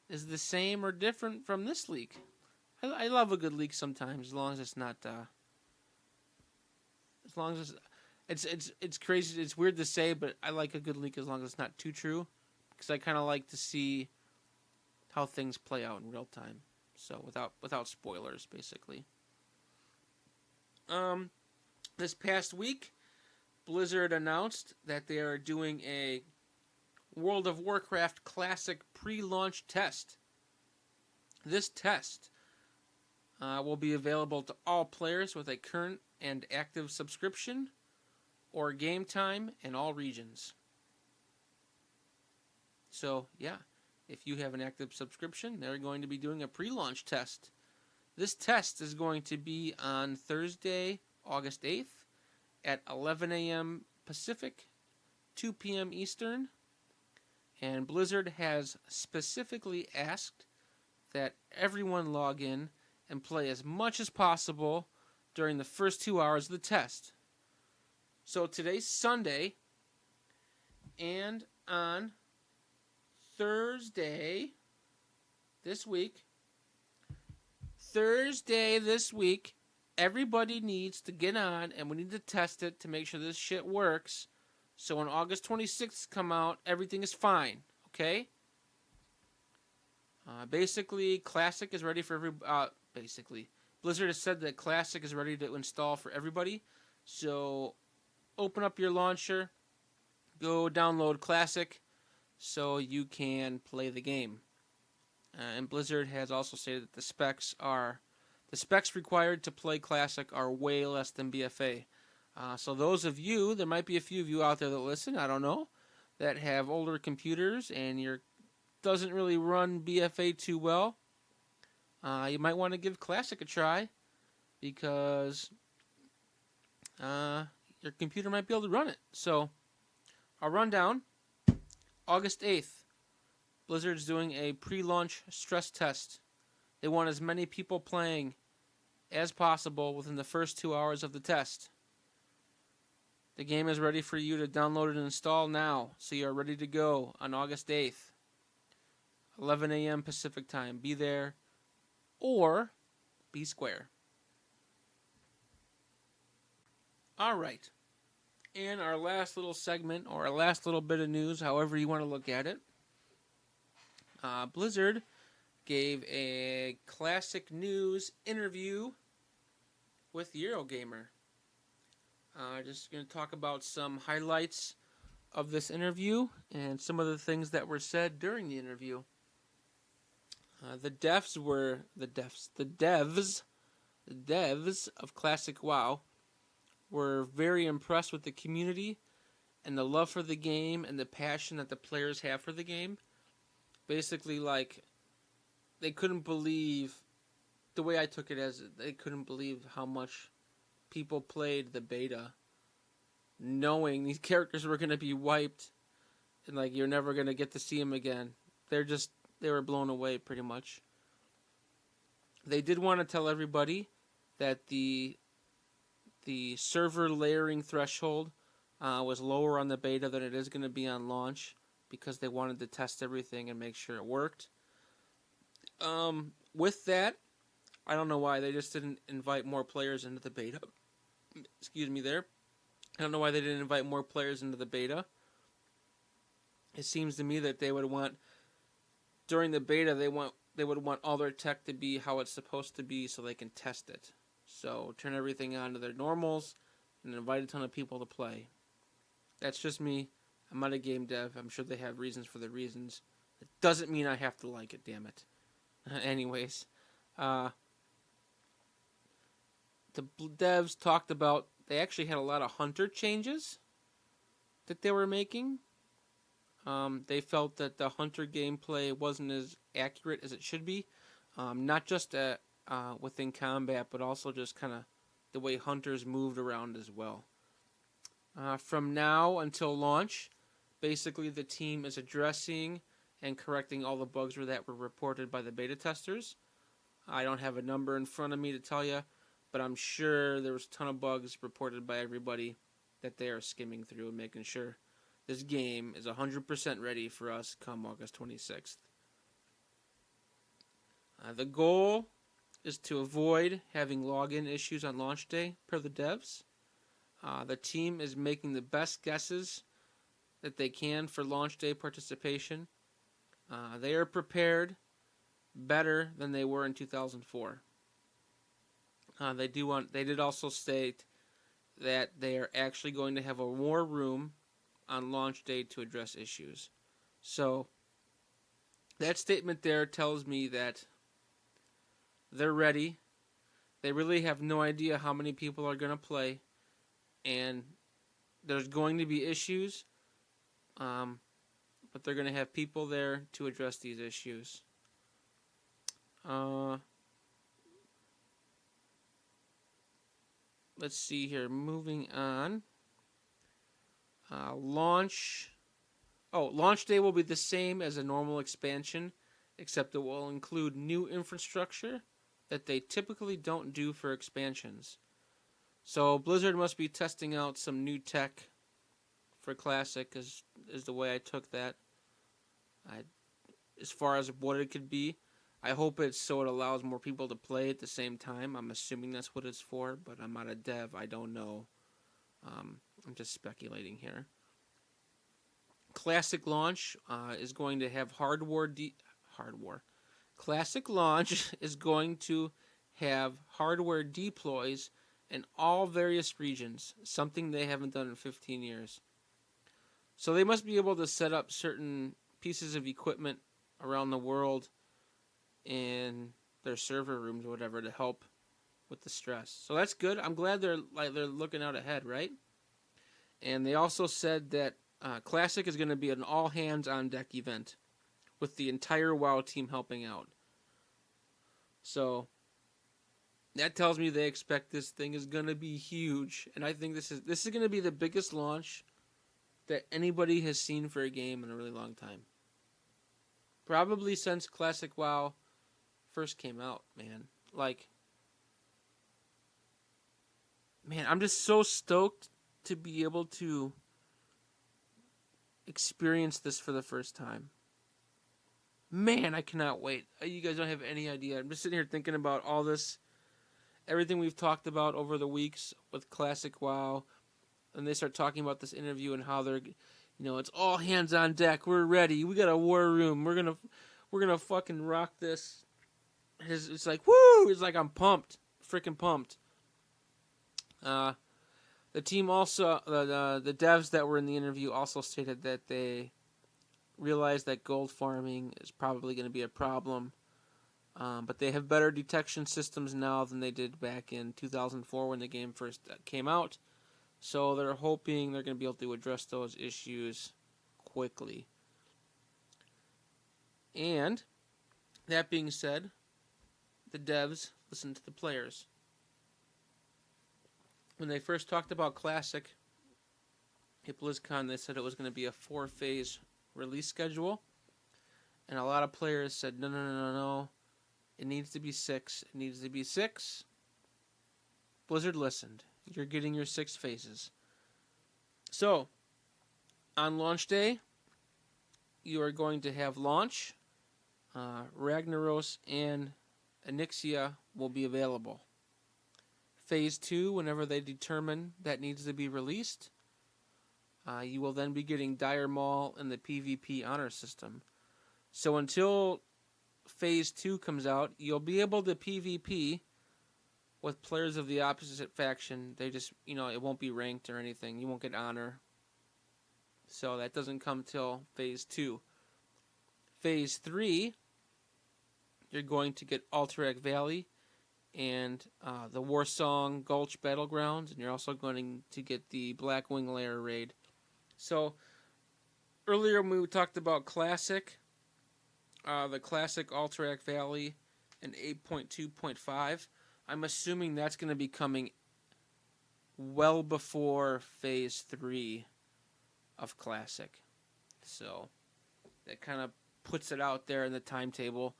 is the same or different from this leak. I love a good leak sometimes, as long as it's not. As long as it's crazy. It's weird to say, but I like a good leak as long as it's not too true, because I kind of like to see how things play out in real time. So without spoilers, basically. This past week, Blizzard announced that they are doing a World of Warcraft Classic pre-launch test. This test will be available to all players with a current and active subscription or game time in all regions. So, yeah, if you have an active subscription, they're going to be doing a pre-launch test. This test is going to be on Thursday, August 8th at 11 a.m. Pacific, 2 p.m. Eastern. And Blizzard has specifically asked that everyone log in and play as much as possible during the first 2 hours of the test. So today's Sunday, and on Thursday this week, everybody needs to get on, and we need to test it to make sure this shit works. So when August 26th come out, everything is fine, okay? Basically, Classic is ready for Blizzard has said that Classic is ready to install for everybody. So open up your launcher, go download Classic so you can play the game. And Blizzard has also stated that the specs required to play Classic are way less than BFA. So those of you, there might be a few of you out there that listen, I don't know, that have older computers and your doesn't really run BFA too well. You might want to give Classic a try, because your computer might be able to run it. So, I'll run down. August 8th, Blizzard's doing a pre-launch stress test. They want as many people playing as possible within the first 2 hours of the test. The game is ready for you to download and install now, so you are ready to go on August 8th. 11 a.m. Pacific time. Be there or be square. All right. And our last little segment, or our last little bit of news, however you want to look at it, Blizzard gave a Classic News interview with Eurogamer. Just going to talk about some highlights of this interview and some of the things that were said during the interview. The devs of Classic WoW were very impressed with the community and the love for the game and the passion that the players have for the game. Basically, they couldn't believe, the way I took it as, they couldn't believe how much people played the beta, knowing these characters were going to be wiped and you're never going to get to see them again. They were blown away pretty much. They did want to tell everybody that the server layering threshold was lower on the beta than it is going to be on launch, because they wanted to test everything and make sure it worked. With that, I don't know why they just didn't invite more players into the beta. Excuse me there. I don't know why they didn't invite more players into the beta. It seems to me that they would want, during the beta, they would want all their tech to be how it's supposed to be so they can test it. So turn everything on to their normals and invite a ton of people to play. That's just me. I'm not a game dev. I'm sure they have reasons for their reasons. It doesn't mean I have to like it, damn it. Anyways, the devs talked about, they actually had a lot of hunter changes that they were making. They felt that the hunter gameplay wasn't as accurate as it should be. Not just within combat, but also just kind of the way hunters moved around as well. From now until launch, basically the team is addressing and correcting all the bugs that were reported by the beta testers. I don't have a number in front of me to tell you, but I'm sure there was a ton of bugs reported by everybody that they are skimming through and making sure this game is 100% ready for us come August 26th. The goal is to avoid having login issues on launch day, per the devs. The team is making the best guesses that they can for launch day participation. They are prepared better than they were in 2004. They did also state that they are actually going to have a war room on launch day to address issues. So that statement there tells me that they're ready. They really have no idea how many people are going to play, and there's going to be issues, but they're going to have people there to address these issues. Let's see here. Moving on. Launch day will be the same as a normal expansion, except it will include new infrastructure that they typically don't do for expansions. So Blizzard must be testing out some new tech for Classic, is the way I took that. As far as what it could be, I hope it's so it allows more people to play at the same time. I'm assuming that's what it's for, but I'm not a dev. I don't know. I'm just speculating here. Classic launch is going to have Classic launch is going to have hardware deploys in all various regions, something they haven't done in 15 years. So they must be able to set up certain pieces of equipment around the world in their server rooms or whatever to help with the stress. So that's good. I'm glad they're looking out ahead, right? And they also said that Classic is going to be an all hands on deck event with the entire WoW team helping out. So that tells me they expect this thing is going to be huge, and I think this is going to be the biggest launch that anybody has seen for a game in a really long time. Probably since Classic WoW first came out, man. I'm just so stoked to be able to experience this for the first time. Man, I cannot wait. You guys don't have any idea. I'm just sitting here thinking about all this, everything we've talked about over the weeks with Classic WoW, and they start talking about this interview and how they're, it's all hands on deck. We're ready. We got a war room. We're gonna fucking rock this. It's like woo! It's like I'm pumped, freaking pumped. The team also, the devs that were in the interview also stated that they realize that gold farming is probably going to be a problem, but they have better detection systems now than they did back in 2004 when the game first came out, so they're hoping they're going to be able to address those issues quickly. And that being said, the devs listen to the players. When they first talked about Classic at BlizzCon, they said it was going to be a 4-phase release schedule, and a lot of players said no, it needs to be 6. Blizzard listened. You're getting your 6 phases. So on launch day, you are going to have launch, Ragnaros, and Onyxia will be available. Phase 2, whenever they determine that needs to be released, you will then be getting Dire Maul in the PvP honor system. So until Phase 2 comes out, you'll be able to PvP with players of the opposite faction. They just, it won't be ranked or anything. You won't get honor. So that doesn't come till Phase 2. Phase 3, you're going to get Alterac Valley and the Warsong Gulch Battlegrounds, and you're also going to get the Blackwing Lair raid. So earlier when we talked about Classic, the Classic Alterac Valley and 8.2.5, I'm assuming that's going to be coming well before Phase 3 of Classic. So that kind of puts it out there in the timetable.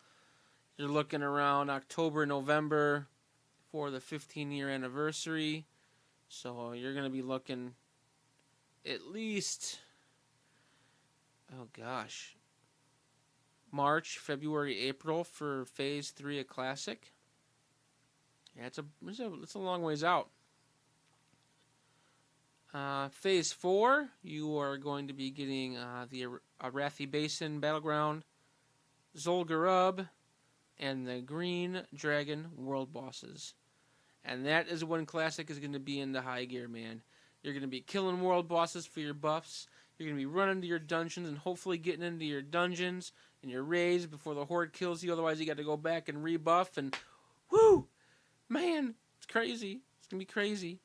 You're looking around October, November for the 15-year anniversary. So you're going to be looking at least, March, February, April for Phase 3 of Classic. Yeah, it's a long ways out. Phase 4, you are going to be getting the Arathi Basin Battleground, Zul'Gurub, and the Green Dragon World Bosses. And that is when Classic is going to be in the high gear, man. You're going to be killing world bosses for your buffs. You're going to be running to your dungeons and hopefully getting into your dungeons and your raids before the horde kills you. Otherwise, you got to go back and rebuff. And, whoo! Man, it's crazy. It's going to be crazy.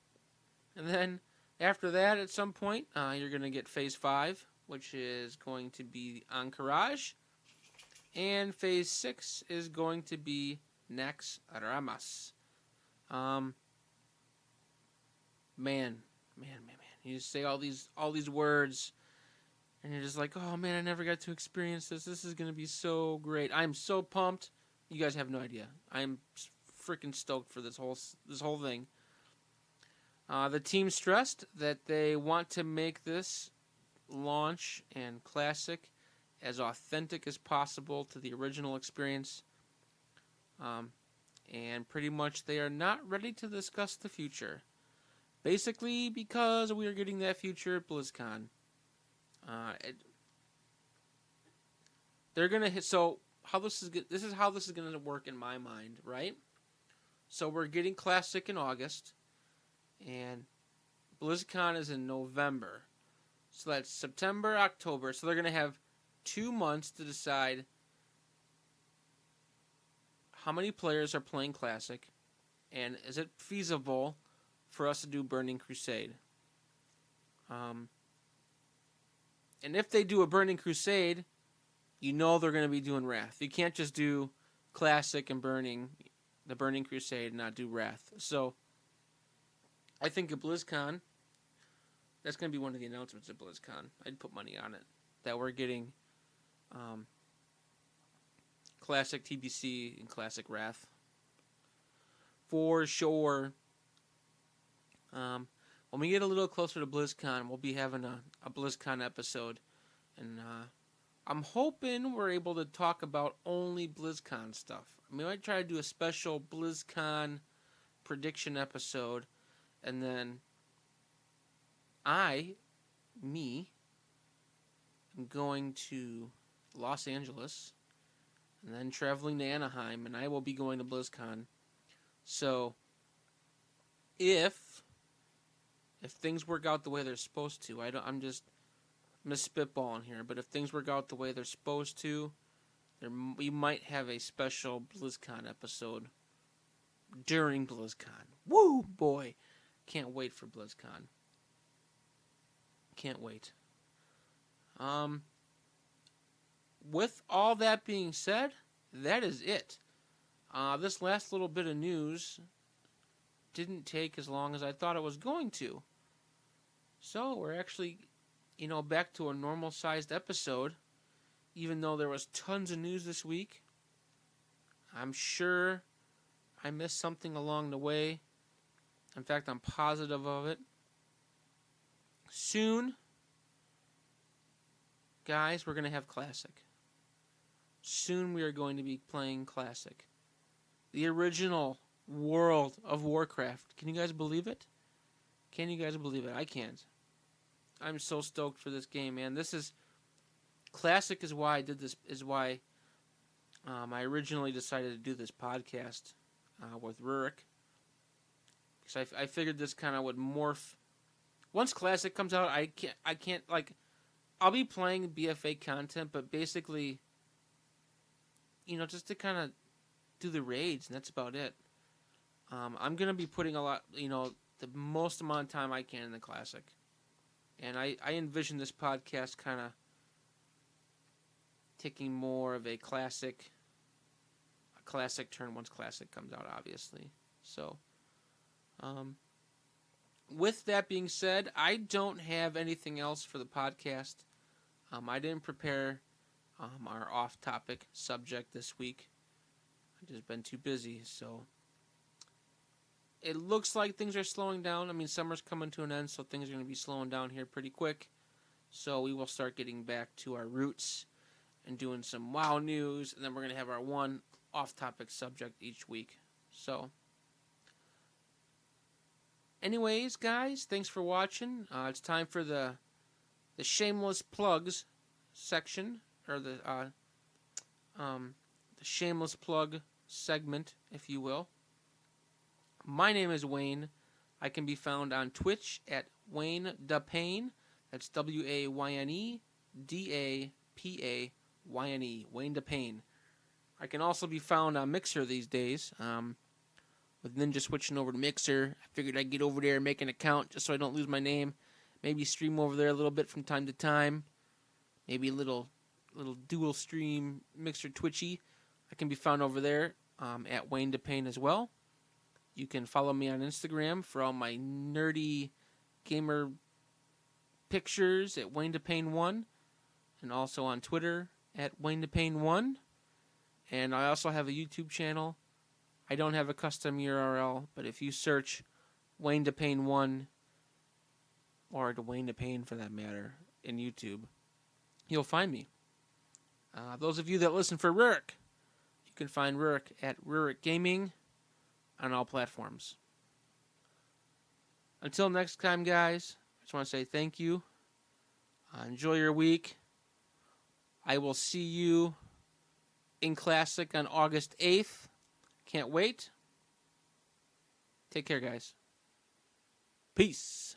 And then, after that, at some point, you're going to get Phase 5, which is going to be Ahn'Qiraj. And Phase 6 is going to be Naxxramas. Man. You just say all these words, and you're just like, oh man, I never got to experience this. This is going to be so great. I'm so pumped. You guys have no idea. I'm freaking stoked for this whole thing. The team stressed that they want to make this launch and Classic as authentic as possible to the original experience. And pretty much they are not ready to discuss the future. Basically because we are getting that future at BlizzCon. They're going to hit... So, this is how this is going to work in my mind, right? So we're getting Classic in August. And BlizzCon is in November. So that's September, October. So they're going to have 2 months to decide how many players are playing Classic, and is it feasible for us to do Burning Crusade. And if they do a Burning Crusade, you know they're going to be doing Wrath. You can't just do Classic and the Burning Crusade and not do Wrath. So I think at BlizzCon, that's going to be one of the announcements at BlizzCon. I'd put money on it. That we're getting Classic TBC and Classic Wrath. For sure. When we get a little closer to BlizzCon, we'll be having a BlizzCon episode. And I'm hoping we're able to talk about only BlizzCon stuff. I mean, I might try to do a special BlizzCon prediction episode. And then I'm going to Los Angeles and then traveling to Anaheim, and I will be going to BlizzCon. So if things work out the way they're supposed to, I'm just spitballing here, but if things work out the way they're supposed to, we might have a special BlizzCon episode during BlizzCon. Woo, boy. Can't wait for BlizzCon. Can't wait. With all that being said, that is it. This last little bit of news didn't take as long as I thought it was going to. So we're actually, back to a normal-sized episode, even though there was tons of news this week. I'm sure I missed something along the way. In fact, I'm positive of it. Soon, guys, we're going to have Classic. Soon we are going to be playing Classic. the original World of Warcraft. Can you guys believe it? Can you guys believe it? I can't. I'm so stoked for this game, man. This is classic. Is why I did this. Is why I originally decided to do this podcast with Rurik, because I figured this kind of would morph. Once classic comes out, I can't like. I'll be playing BFA content, but basically, just to kind of do the raids, and that's about it. I'm gonna be putting a lot, the most amount of time I can in the classic, and I envision this podcast kind of taking more of a classic turn once classic comes out, obviously. So, with that being said, I don't have anything else for the podcast. I didn't prepare our off-topic subject this week. I've just been too busy, so it looks like things are slowing down. I mean, summer's coming to an end, so things are going to be slowing down here pretty quick. So we will start getting back to our roots and doing some WoW news, and then we're going to have our one off-topic subject each week. So, anyways, guys, thanks for watching. It's time for the shameless plugs section, or the shameless plug segment, if you will. My name is Wayne. I can be found on Twitch at Wayne Dapane. That's WayneDapane. Wayne Dapane. I can also be found on Mixer these days. With Ninja switching over to Mixer, I figured I'd get over there and make an account just so I don't lose my name. Maybe stream over there a little bit from time to time. Maybe a little dual stream Mixer Twitchy. I can be found over there at Wayne Dapane as well. You can follow me on Instagram for all my nerdy gamer pictures at Wayne Dapane1, and also on Twitter at Wayne Dapane1. And I also have a YouTube channel. I don't have a custom URL, but if you search Wayne Dapane1, or Wayne Dapane for that matter, in YouTube, you'll find me. Those of you that listen for Rurik, you can find Rurik at Rurik Gaming on all platforms. Until next time, guys, I just want to say thank you. Enjoy your week. I will see you in Classic on August 8th. Can't wait. Take care, guys. Peace.